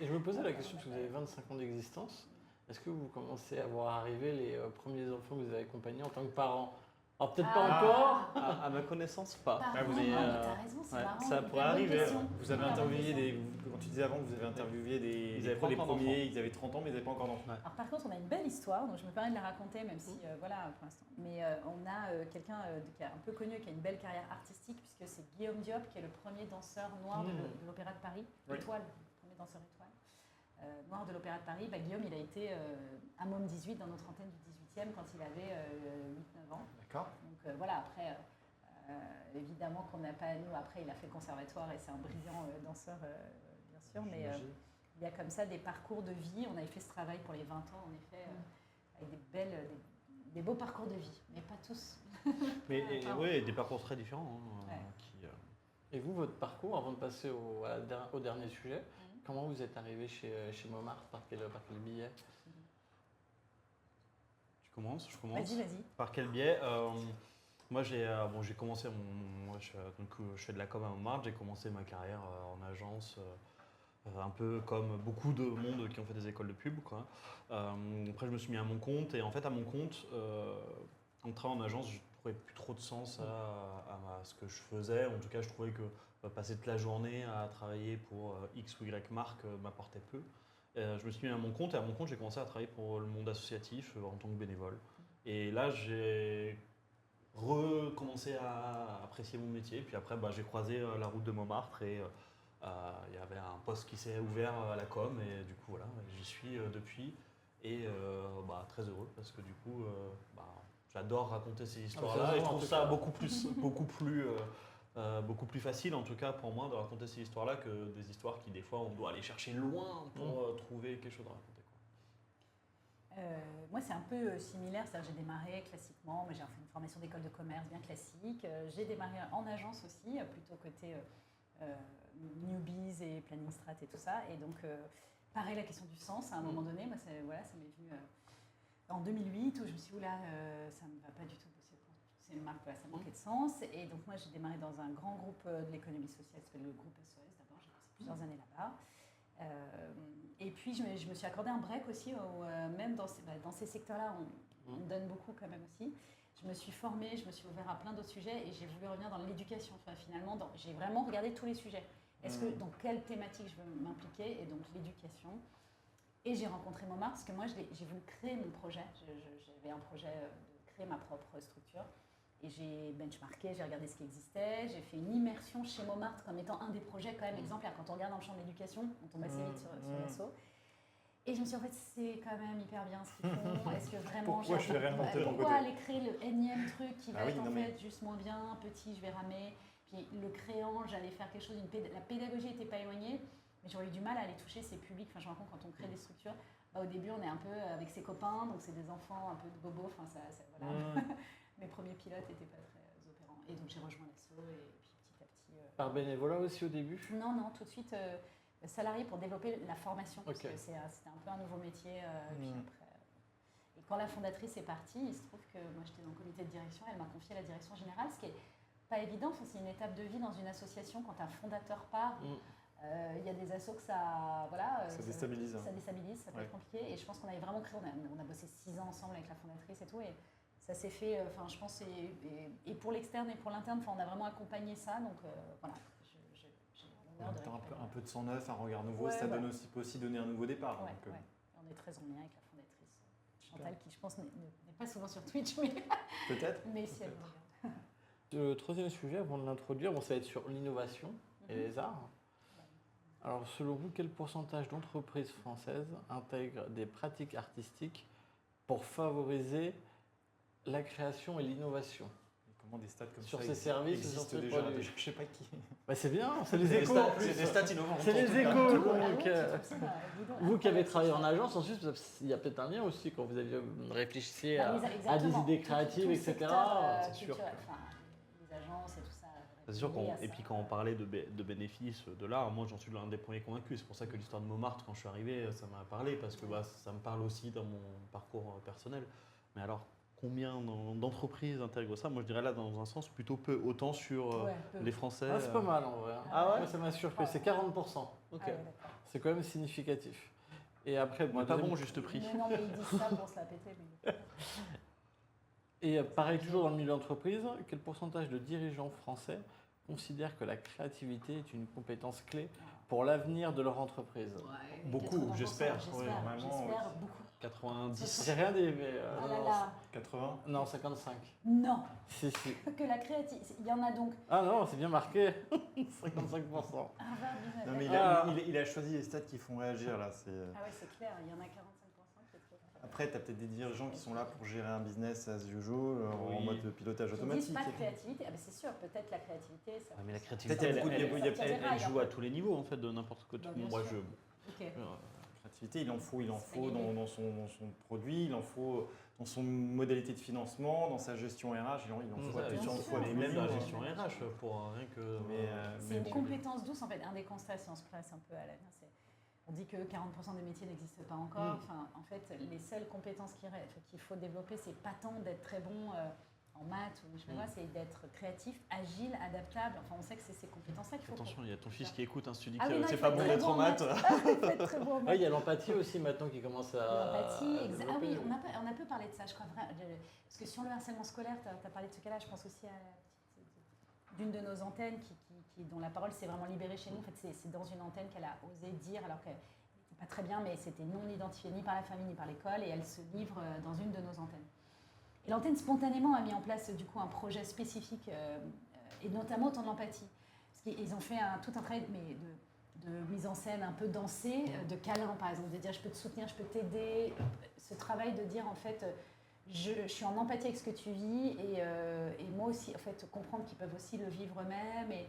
Et je me posais la question, parce que vous avez 25 ans d'existence, est-ce que vous commencez à voir arriver les premiers enfants que vous avez accompagnés en tant que parents? Alors peut-être pas encore. À ma connaissance, pas. Vous avez, t'as raison, c'est marrant. Ça pourrait arriver. Vous avez interviewé quand tu disais avant que vous avez interviewé les premiers, ils avaient 30 ans, mais ils n'avaient pas encore d'enfants. Alors par contre, on a une belle histoire, donc je me permets de la raconter, même si, voilà, pour l'instant. Mais on a quelqu'un qui est un peu connu, qui a une belle carrière artistique, puisque c'est Guillaume Diop, qui est le premier danseur noir de l'Opéra de Paris, Étoile, le premier danseur étoile, noir de l'Opéra de Paris. Guillaume, il a été à Môme 18 dans notre antenne du 18e quand il avait 8-9 ans. D'accord. Donc voilà, après, évidemment qu'on n'a pas, nous, après, il a fait le conservatoire et c'est un brillant danseur, bien sûr, mais il y a comme ça des parcours de vie. On avait fait ce travail pour les 20 ans, en effet, avec des beaux parcours de vie, mais pas tous. Mais oui, des parcours très différents. Et vous, votre parcours, avant de passer au dernier sujet, comment vous êtes arrivé chez Montmartre? Par quel billet? Tu commences? Je commence. Vas-y. Par quel biais? Moi, j'ai commencé je fais de la com à Montmartre. J'ai commencé ma carrière en agence, un peu comme beaucoup de monde qui ont fait des écoles de pub, quoi. Après, je me suis mis à mon compte. Et en fait, à mon compte, en travaillant en agence, je trouvais plus trop de sens à ce que je faisais. En tout cas, je trouvais que passer toute la journée à travailler pour X ou Y marque m'apportait peu. Je me suis mis à mon compte et à mon compte, j'ai commencé à travailler pour le monde associatif en tant que bénévole. Et là, j'ai recommencé à apprécier mon métier. Puis après, j'ai croisé la route de Montmartre et il y avait un poste qui s'est ouvert à la com. Et du coup, voilà, j'y suis depuis. Et très heureux parce que du coup, j'adore raconter ces histoires-là. Et je trouve ça beaucoup plus facile, en tout cas pour moi, de raconter ces histoires-là que des histoires qui, des fois, on doit aller chercher loin pour trouver quelque chose à raconter. Moi, c'est un peu similaire. C'est-à-dire, j'ai démarré classiquement. Moi, j'ai fait une formation d'école de commerce bien classique. J'ai démarré en agence aussi, plutôt côté newbies et planning strat et tout ça. Et donc, pareil, la question du sens, à un moment donné, moi, ça m'est venu en 2008 où je me suis dit, oula, ça ne me va pas du tout bosser pour ces marques, ça manquait de sens. Et donc, moi, j'ai démarré dans un grand groupe de l'économie sociale qui s'appelle le groupe SOS d'abord. J'ai passé plusieurs années là-bas. Et puis, je me suis accordé un break aussi, même dans ces secteurs-là, on donne beaucoup quand même aussi. Je me suis formée, je me suis ouvert à plein d'autres sujets et j'ai voulu revenir dans l'éducation. Enfin, finalement, j'ai vraiment regardé tous les sujets. Dans quelle thématique je veux m'impliquer? Et donc, l'éducation. Et j'ai rencontré Montmartre parce que moi, j'ai voulu créer mon projet. J'avais un projet de créer ma propre structure. Et j'ai benchmarké, j'ai regardé ce qui existait, j'ai fait une immersion chez Montmartre comme étant un des projets quand même exemplaires. Quand on regarde dans le champ de l'éducation, on tombe assez vite sur l'assaut. Et je me suis dit, en fait, c'est quand même hyper bien ce qu'ils font. Est-ce que vraiment... Pourquoi je vais réinventer mon côté? Pourquoi aller créer le énième truc qui va être en fait juste moins bien, petit, je vais ramer. Puis le créant, j'allais faire quelque chose, la pédagogie n'était pas éloignée, mais j'aurais eu du mal à aller toucher ces publics. Enfin, je me rends compte, quand on crée des structures, au début, on est un peu avec ses copains, donc c'est des enfants un peu de bobos. Enfin, voilà. Mes premiers pilotes n'étaient pas très opérants. Et donc j'ai rejoint l'asso et puis petit à petit... Par bénévolat aussi au début? Non, tout de suite salarié pour développer la formation. Parce que c'était un peu un nouveau métier. Puis après, et quand la fondatrice est partie, il se trouve que moi j'étais dans le comité de direction, elle m'a confié la direction générale, ce qui n'est pas évident, c'est une étape de vie dans une association quand un fondateur part. Il y a des assos que ça déstabilise. Ça déstabilise, ça peut être compliqué. Et je pense qu'on avait vraiment créé, on a bossé 6 ans ensemble avec la fondatrice et tout. Et ça s'est fait, je pense, et pour l'externe et pour l'interne, on a vraiment accompagné ça. Donc voilà, j'ai l'honneur de un peu de sang neuf, un regard nouveau, ça donne aussi donner un nouveau départ. Ouais. On est très en lien avec la fondatrice Chantal, qui je pense n'est pas souvent sur Twitch, mais peut-être. Mais si elle me regarde. Le troisième sujet, avant de l'introduire, ça va être sur l'innovation et les arts. Alors, selon vous, quel pourcentage d'entreprises françaises intègrent des pratiques artistiques pour favoriser la création et l'innovation Comment des stats comme sur ça ces services, existent sur ces déjà. produits. Je sais pas qui. C'est bien, c'est les C'est échos. des stats innovantes. C'est les en tout cas. échos. Ah ouais, Donc, tu trouves ça, dis donc, vous qui avez incroyable, travaillé c'est en ça. agence, ensuite, il y a peut-être un lien aussi quand vous aviez réfléchi Bah, à des exactement. idées Tout créatives, le etc. secteur, C'est sûr. culturel, enfin, les agences et tout ça. C'est sûr lié à et ça. puis quand on parlait de bénéfices de l'art, moi j'en suis l'un des premiers convaincus. C'est pour ça que l'histoire de Montmartre, quand je suis arrivé, ça m'a parlé parce que ça me parle aussi dans mon parcours personnel. Mais alors, combien d'entreprises intègrent ça? Moi je dirais là dans un sens plutôt peu, autant sur Ouais, peu. les Français. Ah, c'est pas mal en vrai. Ah ouais Moi, ça m'a surpris, c'est 40%. Ah ouais, d'accord. C'est quand même significatif. Et après, Moi, pas bon, juste prix. Mais non, mais ils disent ça pour se la péter. Mais... Et pareil, toujours dans le milieu d'entreprise, quel pourcentage de dirigeants français considèrent que la créativité est une compétence clé pour l'avenir de leur entreprise? Ouais, Beaucoup, 80%, j'espère. Ouais, normalement, J'espère oui. beaucoup. 90. J'ai rien dit, mais. Ah là là. 80. Non, 55. Non, Si, si. que la créativité. Il y en a donc. Ah non, c'est bien marqué. 55%. Harvard Business. Non, mais Ah. il a choisi les stats qui font réagir là. Ah ouais, c'est clair, il y en a 45%. C'est trop. Après, tu as peut-être des dirigeants qui sont là pour gérer un business as usual, en Oui. mode pilotage Ils disent automatique. pas de créativité. Ah ben c'est sûr, peut-être la créativité. Ça... Ah, mais la Peut-être créativité, il y a beaucoup de- il y a- elle joue à tous les niveaux en fait de n'importe quoi. Bah, bien Moi, sûr. je, Ok. Créativité, il en faut C'est pas gagné. dans son produit, il en faut dans son modalité de financement, dans sa gestion RH, il en faut ça, à bien tout- il en sûr. faut à mais tous les même dans la niveaux. gestion RH, pour rien que. C'est une compétence douce en fait. Un des constats, si on se place un peu à l'avenir, c'est on dit que 40% des métiers n'existent pas encore. Enfin, en fait, les seules compétences qu'il faut développer, c'est pas tant d'être très bon en maths ou je sais pas, c'est d'être créatif, agile, adaptable. Enfin, on sait que c'est ces compétences-là qu'il faut. Attention, il y a ton fils qui écoute, si tu dis Ah oui, que non, c'est il faut pas être bon très d'être en maths. Il faut être très bon en Ouais, maths. il y a l'empathie aussi maintenant qui commence à. L'empathie, ah développer. oui, on a peu parlé de ça, je crois. Parce que sur le harcèlement scolaire, tu as parlé de ce cas-là, je pense aussi à d'une de nos antennes dont la parole s'est vraiment libérée chez nous. En fait, c'est dans une antenne qu'elle a osé dire, alors qu'elle n'était pas très bien, mais c'était non identifié ni par la famille ni par l'école, et elle se livre dans une de nos antennes. Et l'antenne, spontanément, a mis en place du coup un projet spécifique, et notamment autour de l'empathie. Parce qu'ils ont fait tout un travail de mise en scène un peu dansée, de câlin par exemple, de dire je peux te soutenir, je peux t'aider. Ce travail de dire en fait je suis en empathie avec ce que tu vis et moi aussi en fait comprendre qu'ils peuvent aussi le vivre eux-mêmes et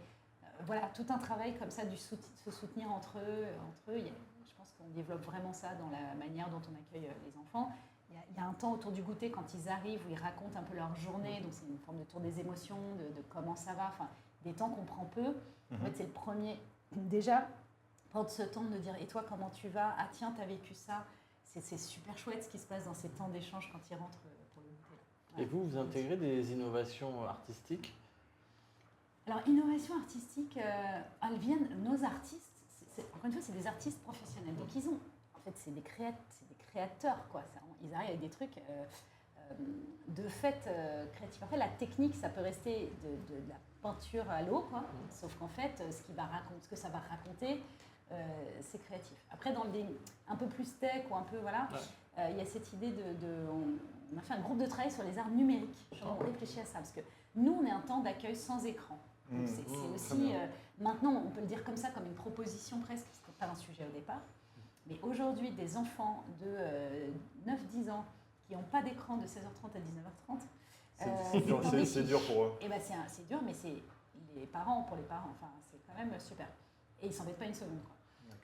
voilà tout un travail comme ça se soutenir entre eux. Je pense qu'on développe vraiment ça dans la manière dont on accueille les enfants. Il y a un temps autour du goûter quand ils arrivent où ils racontent un peu leur journée, donc c'est une forme de tour des émotions, de comment ça va, enfin des temps qu'on prend peu. En fait c'est le premier. Déjà, prendre ce temps de dire « Et toi, comment tu vas ? Ah tiens, t'as vécu ça ?» C'est super chouette ce qui se passe dans ces temps d'échange quand ils rentrent pour le goûter. Là. Et vous intégrez des innovations artistiques? Alors, innovation artistique, elles viennent, nos artistes, encore une fois, c'est des artistes professionnels. Donc, ils ont, en fait, c'est des créateurs, quoi. Ils arrivent avec des trucs de fait créatifs. Après, la technique, ça peut rester de la peinture à l'eau, quoi. Sauf qu'en fait, ce que ça va raconter, c'est créatif. Après, dans un peu plus tech ou un peu, voilà, il y a cette idée on a fait un groupe de travail sur les arts numériques. On réfléchit à ça, parce que nous, on est un temps d'accueil sans écran. Donc c'est aussi, maintenant, on peut le dire comme ça, comme une proposition presque, ce n'était pas un sujet au départ. Mais aujourd'hui, des enfants de 9-10 ans qui n'ont pas d'écran de 16h30 à 19h30, C'est dur pour eux. et ben c'est dur, mais c'est pour les parents, enfin, c'est quand même super. Et ils ne s'embêtent pas une seconde.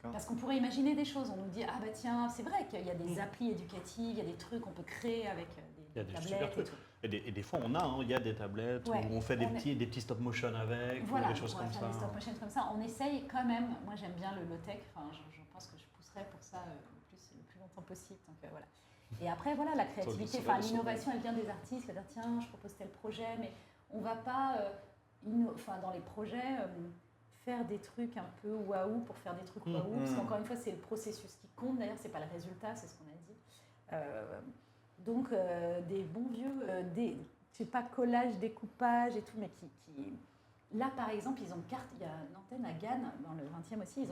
Quoi. Parce qu'on pourrait imaginer des choses. On nous dit, ah bah tiens, c'est vrai qu'il y a des applis éducatives, il y a des trucs qu'on peut créer avec des tablettes et tout. Et des fois, il y a des tablettes où on fait des petits stop motion avec, voilà, des choses on va comme faire ça. des stop motion comme ça. On essaye quand même, moi j'aime bien le low-tech, enfin, je pense que je pousserai pour ça le plus longtemps possible. Donc, voilà. Et après, voilà, la créativité, l'innovation, elle vient des artistes, elle va dire, tiens, je propose tel projet, mais on ne va pas, dans les projets, faire des trucs un peu waouh pour faire des trucs waouh, parce qu'encore une fois, c'est le processus qui compte, d'ailleurs, c'est pas le résultat, c'est ce qu'on a dit. Donc, des bons vieux, je sais pas, collage, découpage et tout, mais qui... Là, par exemple, il y a une antenne à Gannes, dans le 20e aussi, ils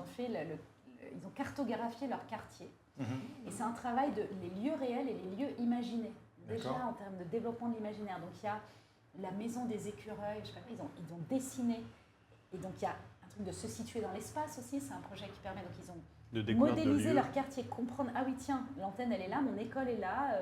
ont cartographié leur quartier. Et c'est un travail de les lieux réels et les lieux imaginés. Déjà, en termes de développement de l'imaginaire. Donc, il y a la maison des écureuils, je sais pas quoi, ils ont dessiné. Et donc il y a un truc de se situer dans l'espace aussi, c'est un projet qui permet, donc ils ont De découverte de modéliser lieux. leur quartier, comprendre, ah oui tiens, l'antenne elle est là, mon école est là,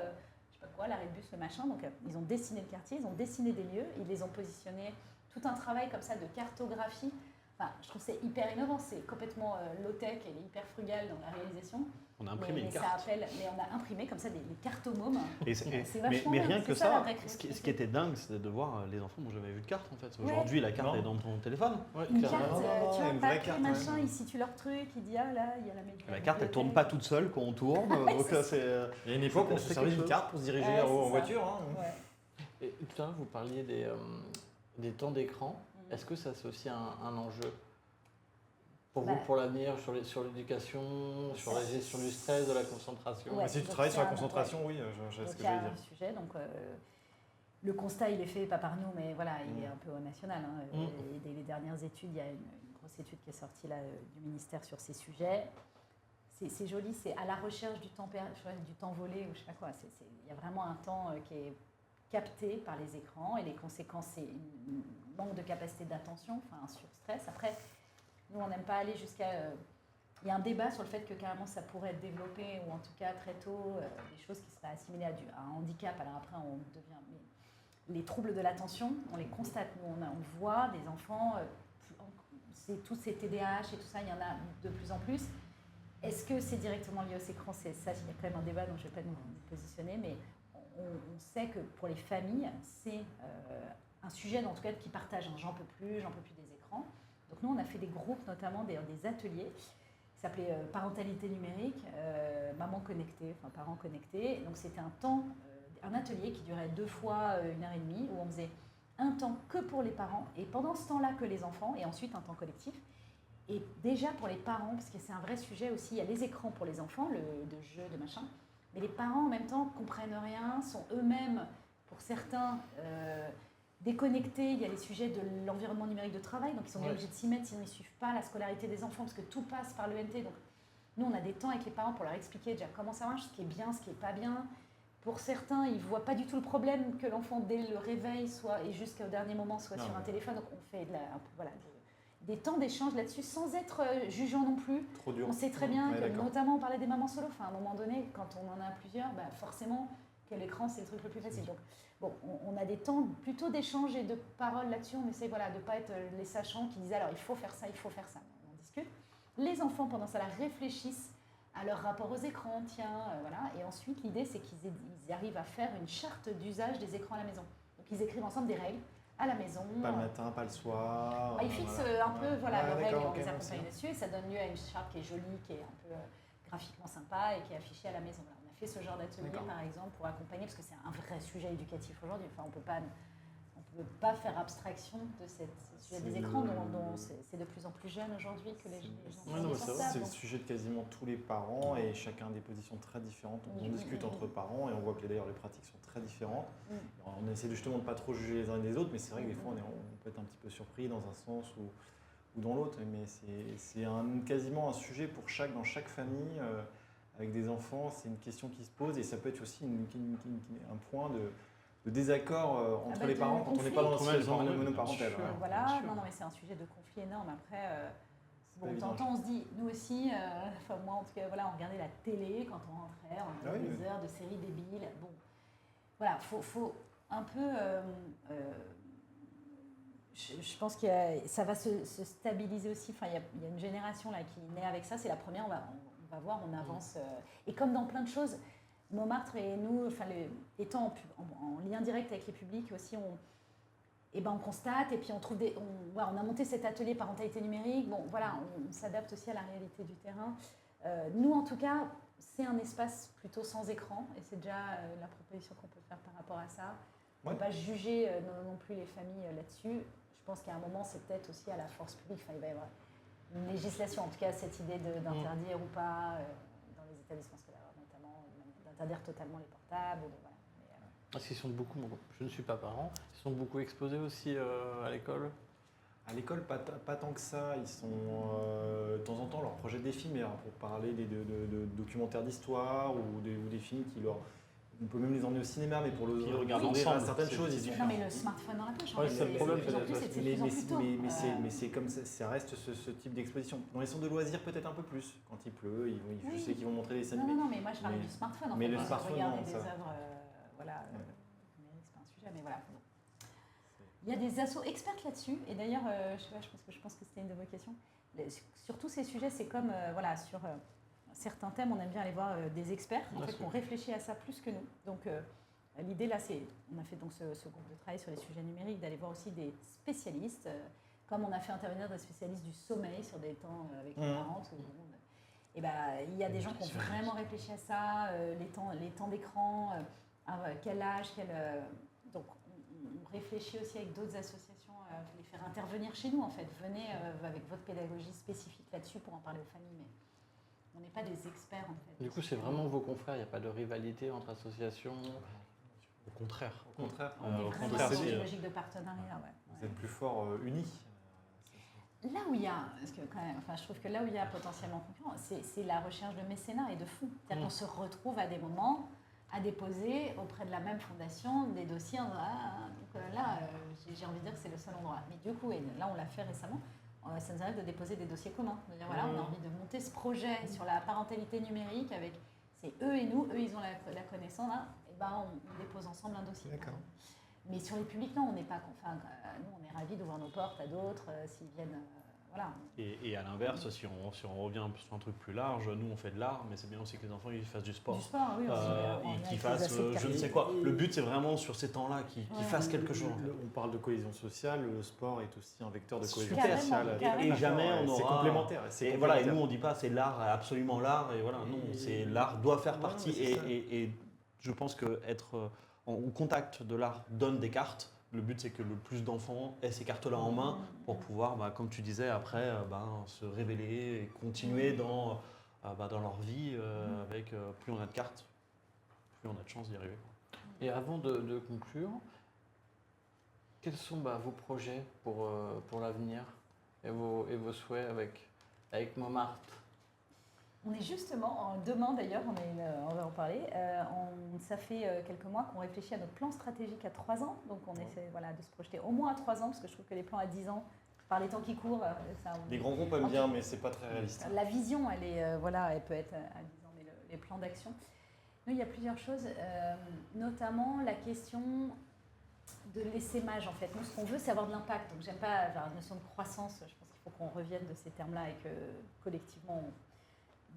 je sais pas quoi, l'arrêt de bus, le machin. Donc ils ont dessiné le quartier, ils ont dessiné des lieux, ils les ont positionnés, tout un travail comme ça de cartographie. Enfin, je trouve que c'est hyper innovant, c'est complètement low-tech et hyper frugal dans la réalisation. On a imprimé une ça carte. mais on a imprimé comme ça des cartomomes. Et C'est mais vachement mais bien, rien c'est que ça, la ça, vraie ce qui créativité. était dingue, c'était de voir les enfants n'ont jamais vu de carte en fait. Ouais. Aujourd'hui, la carte Non. est dans ton téléphone. Ouais, Une clairement. carte, non, tu vois, une vraie papier, carte, machin, ouais. ils situent leur truc, ils disent ah là, il y a la médiathèque. La carte, elle tourne pas toute seule quand on tourne. Donc c'est. Il y a une époque où on C'est se servait quelque d'une chose. carte pour se diriger Ouais, c'est en ça. voiture. Hein. Ouais. Et tout à l'heure, vous parliez des temps d'écran. Mm. Est-ce que ça, c'est aussi un enjeu pour Bah, vous, pour l'avenir, sur l'éducation, sur la gestion du stress, de la concentration Ouais. Mais si tu donc travailles sur la c'est un- concentration, oui, je sais Donc ce que il y je a veux un dire. sujet, donc le constat il est fait pas par nous, mais voilà, il est un peu au national. Hein. Et dès les dernières études, il y a une grosse étude qui est sortie là, du ministère sur ces sujets. C'est joli, c'est à la recherche du temps volé ou je sais pas quoi. Il y a vraiment un temps qui est capté par les écrans et les conséquences, c'est un manque de capacité d'attention, enfin un surstress. Après, nous on n'aime pas aller jusqu'à... il y a un débat sur le fait que carrément ça pourrait être développé, ou en tout cas très tôt, des choses qui seraient assimilées à un handicap. Alors après, on devient... Mais les troubles de l'attention, on les constate. Nous, on voit des enfants, c'est tous ces TDAH et tout ça, il y en a de plus en plus. Est-ce que c'est directement lié aux écrans? C'est ça, il y a quand même un débat, donc je ne vais pas nous positionner, mais on sait que pour les familles, c'est un sujet, en tout cas, qui partagent. Hein. J'en peux plus des écrans. Donc nous, on a fait des groupes, notamment des ateliers, qui s'appelait parentalité numérique, maman connectée, enfin parents connectés. Donc c'était un atelier qui durait 2 fois 1h30, où on faisait un temps que pour les parents, et pendant ce temps-là que les enfants, et ensuite un temps collectif. Et déjà pour les parents, parce que c'est un vrai sujet aussi, il y a les écrans pour les enfants, de jeux, de machin, mais les parents en même temps comprennent rien, sont eux-mêmes, pour certains, déconnectés. Il y a les sujets de l'environnement numérique de travail, donc ils sont obligés de s'y mettre, sinon ils ne suivent pas la scolarité des enfants, parce que tout passe par l'ENT. Donc nous, on a des temps avec les parents pour leur expliquer déjà comment ça marche, ce qui est bien, ce qui n'est pas bien. Pour certains, ils ne voient pas du tout le problème que l'enfant, dès le réveil, et jusqu'au dernier moment, soit sur un téléphone. Donc on fait des temps d'échange là-dessus, sans être jugeant non plus. Trop dur. On sait très bien, Ouais, que, d'accord. notamment on parlait des mamans solo, enfin, à un moment donné, quand on en a plusieurs, bah, forcément que l'écran c'est le truc le plus facile. Donc bon, on a des temps plutôt d'échange et de parole là-dessus, on essaie de ne pas être les sachants qui disent alors il faut faire ça, on discute. Les enfants pendant ça là réfléchissent à leur rapport aux écrans, voilà. Et ensuite l'idée c'est qu'ils arrivent à faire une charte d'usage des écrans à la maison. Donc ils écrivent ensemble des règles à la maison. Pas le matin, pas le soir. Ils fixent voilà. un peu Ouais, leurs règles et d'accord, on les ok, accompagne merci. dessus et ça donne lieu à une charte qui est jolie, qui est un peu graphiquement sympa et qui est affichée à la maison. Voilà, on a fait ce genre d'atelier D'accord. par exemple pour accompagner, parce que c'est un vrai sujet éducatif aujourd'hui. Enfin, on peut pas faire abstraction de ce sujet des écrans dont c'est de plus en plus jeune aujourd'hui que les enfants Ouais, non, ont mais c'est vrai, portables. C'est le Donc, sujet de quasiment tous les parents et chacun a des positions très différentes. On discute entre parents et on voit que d'ailleurs les pratiques sont très différentes. On essaie justement de ne pas trop juger les uns et les autres, mais c'est vrai que des fois on peut être un petit peu surpris dans un sens ou dans l'autre. Mais c'est quasiment un sujet dans chaque famille avec des enfants. C'est une question qui se pose et ça peut être aussi un point de désaccord entre les parents quand on n'est pas dans une situation monoparentale. sûr. Ouais. voilà, bien sûr. non, mais c'est un sujet de conflit énorme. Après, pas bon, de temps en évident. temps, on se dit, nous aussi, enfin moi en tout cas, voilà, on regardait la télé quand on rentrait, on regardait Ah oui, des heures de séries débiles. Bon, voilà, faut un peu. Je pense que ça va se stabiliser aussi. Enfin, il y a une génération là qui naît avec ça. C'est la première. On va voir, on avance. Et comme dans plein de choses, Montmartre et nous, enfin, étant en lien direct avec les publics aussi, on constate et puis on trouve on a monté cet atelier parentalité numérique. Bon, voilà, on s'adapte aussi à la réalité du terrain. Nous, en tout cas, c'est un espace plutôt sans écran et c'est déjà la proposition qu'on peut faire par rapport à ça. On ne peut pas juger non plus les familles là-dessus. Je pense qu'à un moment, c'est peut-être aussi à la force publique. Enfin, il va y avoir une législation, en tout cas, cette idée d'interdire ou pas dans les établissements scolaires, notamment d'interdire totalement les portables. Voilà. Parce qu'ils sont beaucoup, je ne suis pas parent, ils sont beaucoup exposés aussi à l'école. À l'école, pas tant que ça. Ils sont de temps en temps leur projet des films, pour parler de documentaires d'histoire ou des films qui leur on peut même les emmener au cinéma, mais pour Puis ils regardent ouvrir à ensemble, certaines c'est- choses, c'est ils y Non, mais le smartphone dans la poche, en Ouais, fait, c'est le problème, de plus en c'est- plus, c'est de mais, plus en plus tôt. mais c'est comme ça reste ce type d'exposition. Dans les centres de loisirs, peut-être un peu plus. Quand il pleut, je Oui. sais qu'ils vont montrer des scènes. Non, non, mais moi je parlais mais- du smartphone. En mais fait, le smartphone, regarder non, des ça. œuvres, voilà, numériques, c'est pas un sujet, mais voilà. Bon. Il y a des assos expertes là-dessus, et d'ailleurs, je sais pas, je pense que c'était une de vos questions. Sur tous ces sujets, c'est comme, voilà, sur certains thèmes, on aime bien aller voir des experts, en fait, qui ont réfléchi à ça plus que nous. Donc, l'idée là, c'est, on a fait donc ce groupe de travail sur les sujets numériques, d'aller voir aussi des spécialistes, comme on a fait intervenir des spécialistes du sommeil sur des temps avec les parents, parce que, bon, et ben, il y a des gens qui ont vraiment réfléchi à ça, les temps d'écran, quel âge, donc on réfléchit aussi avec d'autres associations, les faire intervenir chez nous en fait. Venez avec votre pédagogie spécifique là-dessus pour en parler aux familles, mais on n'est pas des experts en fait. Du coup, c'est vraiment vos confrères, il n'y a pas de rivalité entre associations. Au contraire. Au contraire. On est au vraiment contraire, dans c'est- une logique de partenariat. Vous êtes plus fort unis. Là où il y a, parce que quand même, enfin, je trouve que là où il y a potentiellement concurrence, c'est la recherche de mécénat et de fonds. C'est-à-dire qu'on se retrouve à des moments à déposer auprès de la même fondation des dossiers. Donc là, j'ai envie de dire que c'est le seul endroit. Mais du coup, et là on l'a fait récemment, ça nous arrive de déposer des dossiers communs. De dire voilà, on a envie de monter ce projet sur la parentalité numérique avec, c'est eux et nous, eux ils ont la connaissance, là, et ben on dépose ensemble un dossier. D'accord. Mais sur les publics, non, on n'est pas. Enfin, nous, on est ravis d'ouvrir nos portes à d'autres s'ils viennent. Voilà. Et à l'inverse, si on revient sur un truc plus large, nous on fait de l'art, mais c'est bien aussi que les enfants ils fassent du sport. Du sport, oui. Et qu'ils fassent je ne sais quoi. Le but c'est vraiment sur ces temps-là qu'ils fassent quelque chose. En fait. On parle de cohésion sociale, le sport est aussi un vecteur de cohésion Super. sociale. Carrément. Et jamais on C'est aura. complémentaire. Et voilà, et nous on dit pas c'est l'art, absolument l'art, et voilà, non, c'est l'art doit faire partie. c'est ça. Et je pense que être au contact de l'art donne des cartes. Le but, c'est que le plus d'enfants aient ces cartes-là en main pour pouvoir, comme tu disais, après, se révéler et continuer dans leur vie avec plus on a de cartes, plus on a de chances d'y arriver. Et avant de conclure, quels sont vos projets pour l'avenir et vos souhaits avec Montmartre? On est justement, demain d'ailleurs, on va en parler, ça fait quelques mois qu'on réfléchit à notre plan stratégique à 3 ans. Donc on essaie de se projeter au moins à 3 ans, parce que je trouve que les plans à 10 ans, par les temps qui courent, Les grands groupes aiment bien, mais c'est pas très réaliste. la vision, elle peut être à 10 ans, mais les plans d'action. Nous, il y a plusieurs choses, notamment la question de l'essaimage en fait. Nous, ce qu'on veut, c'est avoir de l'impact. Donc j'aime pas la notion de croissance, je pense qu'il faut qu'on revienne de ces termes-là et que collectivement,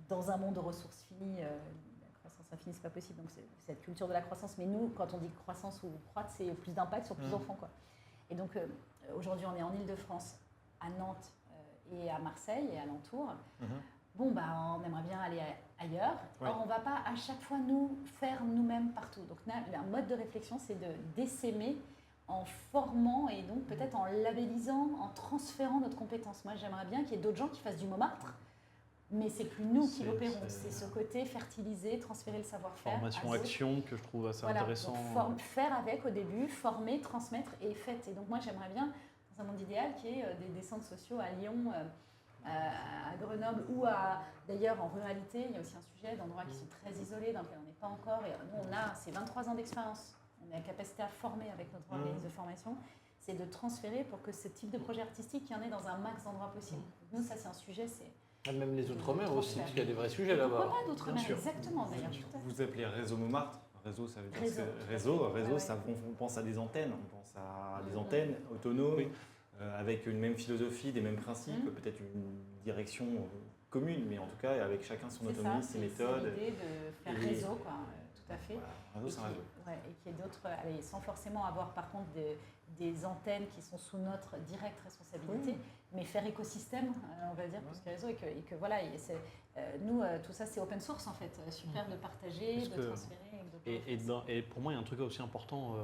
dans un monde de ressources finies, la croissance infinie, c'est pas possible. Donc c'est cette culture de la croissance. Mais nous, quand on dit croissance ou croître, c'est plus d'impact sur plus d'enfants, quoi. Et donc aujourd'hui, on est en Île-de-France, à Nantes et à Marseille et alentour. Bon, on aimerait bien aller ailleurs. Ouais. Or, on ne va pas à chaque fois nous faire nous-mêmes partout. Donc un mode de réflexion, c'est d'essaimer en formant et donc peut-être en labellisant, en transférant notre compétence. Moi, j'aimerais bien qu'il y ait d'autres gens qui fassent du Montmartre. Mais c'est plus nous qui l'opérons, c'est ce côté fertiliser, transférer le savoir-faire. Formation-action que je trouve assez intéressant. Donc faire avec au début, former, transmettre et faites. Et donc moi j'aimerais bien, dans un monde idéal, qu'il y ait des centres sociaux à Lyon, à Grenoble ou d'ailleurs en ruralité. Il y a aussi un sujet d'endroits qui sont très isolés, dans lesquels on n'est pas encore. Et nous c'est 23 ans d'expérience. On a la capacité à former avec notre organisme de formation. C'est de transférer pour que ce type de projet artistique, il y en ait dans un max d'endroits possible. Nous ça c'est un sujet, Même les Outre-mer aussi, parce qu'il y a des vrais sujets là-bas. Pourquoi pas d'Outre-mer, exactement d'ailleurs. Vous appelez Réseau Montmartre. Réseau, ça veut dire Réseau. réseau, Ouais. ça, on pense à des antennes. On pense à des antennes autonomes, avec une même philosophie, des mêmes principes, peut-être une direction commune, mais en tout cas avec chacun son autonomie, ses méthodes. C'est l'idée de faire réseau, quoi, tout à fait. Voilà, réseau, c'est un réseau. Et qu'il y ait d'autres, sans forcément avoir par contre des antennes qui sont sous notre directe responsabilité, mais faire écosystème, on va dire, plus que réseau, et que voilà, nous, tout ça c'est open source en fait, super de partager, de transférer. Et pour moi, il y a un truc aussi important,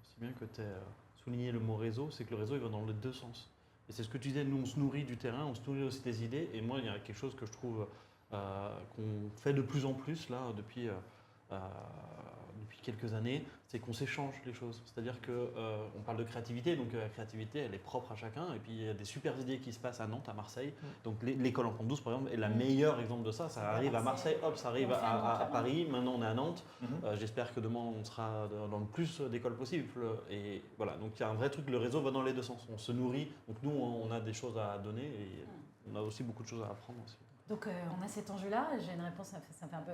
c'est bien que tu aies souligné le mot réseau, c'est que le réseau il va dans les deux sens. Et c'est ce que tu disais, nous on se nourrit du terrain, on se nourrit aussi des idées, et moi il y a quelque chose que je trouve qu'on fait de plus en plus là depuis depuis quelques années, c'est qu'on s'échange les choses. C'est-à-dire qu'on parle de créativité, donc la créativité, elle est propre à chacun. Et puis il y a des super idées qui se passent à Nantes, à Marseille. Donc l'école en 12, par exemple, est la meilleure exemple de ça. Ça arrive à Marseille, hop, ça arrive à Paris. Maintenant, on est à Nantes. J'espère que demain, on sera dans le plus d'écoles possible. Et voilà, donc il y a un vrai truc. Le réseau va dans les deux sens. On se nourrit. Donc nous, on a des choses à donner et on a aussi beaucoup de choses à apprendre aussi. Donc on a cet enjeu-là, j'ai une réponse, ça me fait un peu...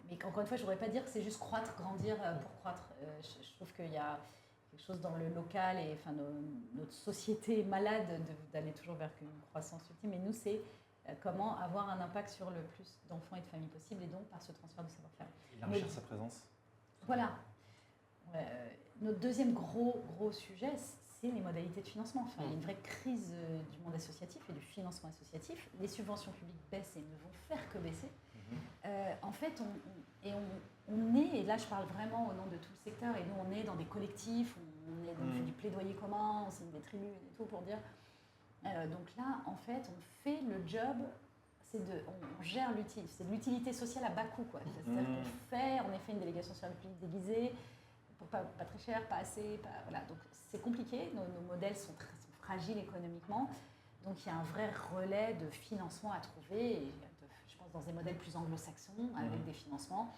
Mais encore une fois, je ne voudrais pas dire que c'est juste croître, grandir pour croître. Je trouve qu'il y a quelque chose dans le local et enfin, notre société est malade d'aller toujours vers une croissance ultime. Et nous, c'est comment avoir un impact sur le plus d'enfants et de familles possible et donc par ce transfert de savoir-faire. Élargir sa présence. Voilà. Notre deuxième gros sujet, c'est les modalités de financement. Enfin, il y a une vraie crise du monde associatif et du financement associatif. Les subventions publiques baissent et ne vont faire que baisser. En fait, on est, et là je parle vraiment au nom de tout le secteur, et nous on est dans des collectifs, on fait du plaidoyer commun, on signe des tribunes et tout pour dire. Donc là, en fait, on fait le job, on gère l'utilité, c'est de l'utilité sociale à bas coût, quoi. C'est-à-dire qu'on fait, en effet, une délégation de service public déguisée, pour pas très cher, pas assez, voilà. Donc c'est compliqué, nos modèles sont fragiles économiquement, donc il y a un vrai relais de financement à trouver, et je pense dans des modèles plus anglo-saxons, avec des financements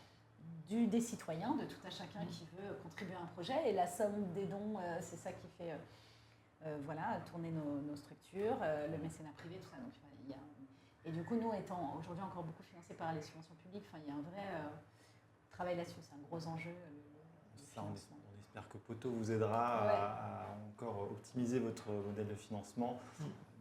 des citoyens, de tout à chacun qui veut contribuer à un projet, et la somme des dons, c'est ça qui fait tourner nos structures, le mécénat privé, tout ça. Donc, et du coup, nous étant aujourd'hui encore beaucoup financés par les subventions publiques, il y a un vrai travail là-dessus, c'est un gros enjeu. On espère que Poto vous aidera à encore optimiser votre modèle de financement.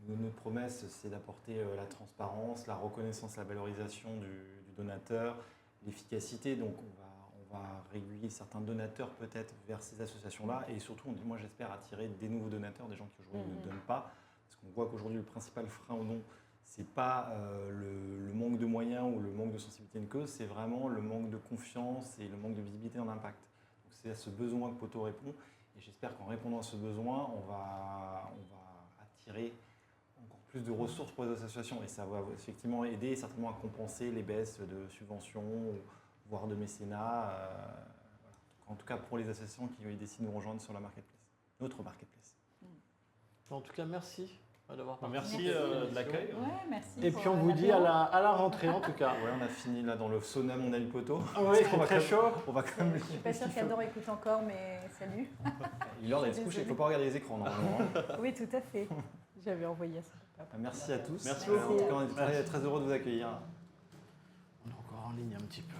Notre promesse, c'est d'apporter la transparence, la reconnaissance, la valorisation du donateur, l'efficacité. Donc, on va réguler certains donateurs peut-être vers ces associations-là. Et surtout, moi, j'espère attirer des nouveaux donateurs, des gens qui aujourd'hui ne donnent pas. Parce qu'on voit qu'aujourd'hui, le principal frein au don, ce n'est pas le manque de moyens ou le manque de sensibilité d'une cause, c'est vraiment le manque de confiance et le manque de visibilité en impact. Donc, c'est à ce besoin que Poto répond. Et j'espère qu'en répondant à ce besoin, on va attirer encore plus de ressources pour les associations. Et ça va effectivement aider certainement à compenser les baisses de subventions, voire de mécénat. En tout cas, pour les associations qui décident de nous rejoindre sur la marketplace, notre marketplace. En tout cas, merci d'avoir Merci de l'accueil. Ouais, merci. Et puis on vous dit à la rentrée en tout cas. Ouais, on a fini là dans le sauna Mon ami Poto. Oui, c'est très chaud. On va quand même. Je suis pas sûre qu'Adore écoute encore, mais salut. Il est l'heure d'aller se coucher, il ne faut pas regarder les écrans normalement. Oui, tout à fait. J'avais envoyé ça. Merci à tous. Merci En tout cas, on est très heureux de vous accueillir. On est encore en ligne un petit peu.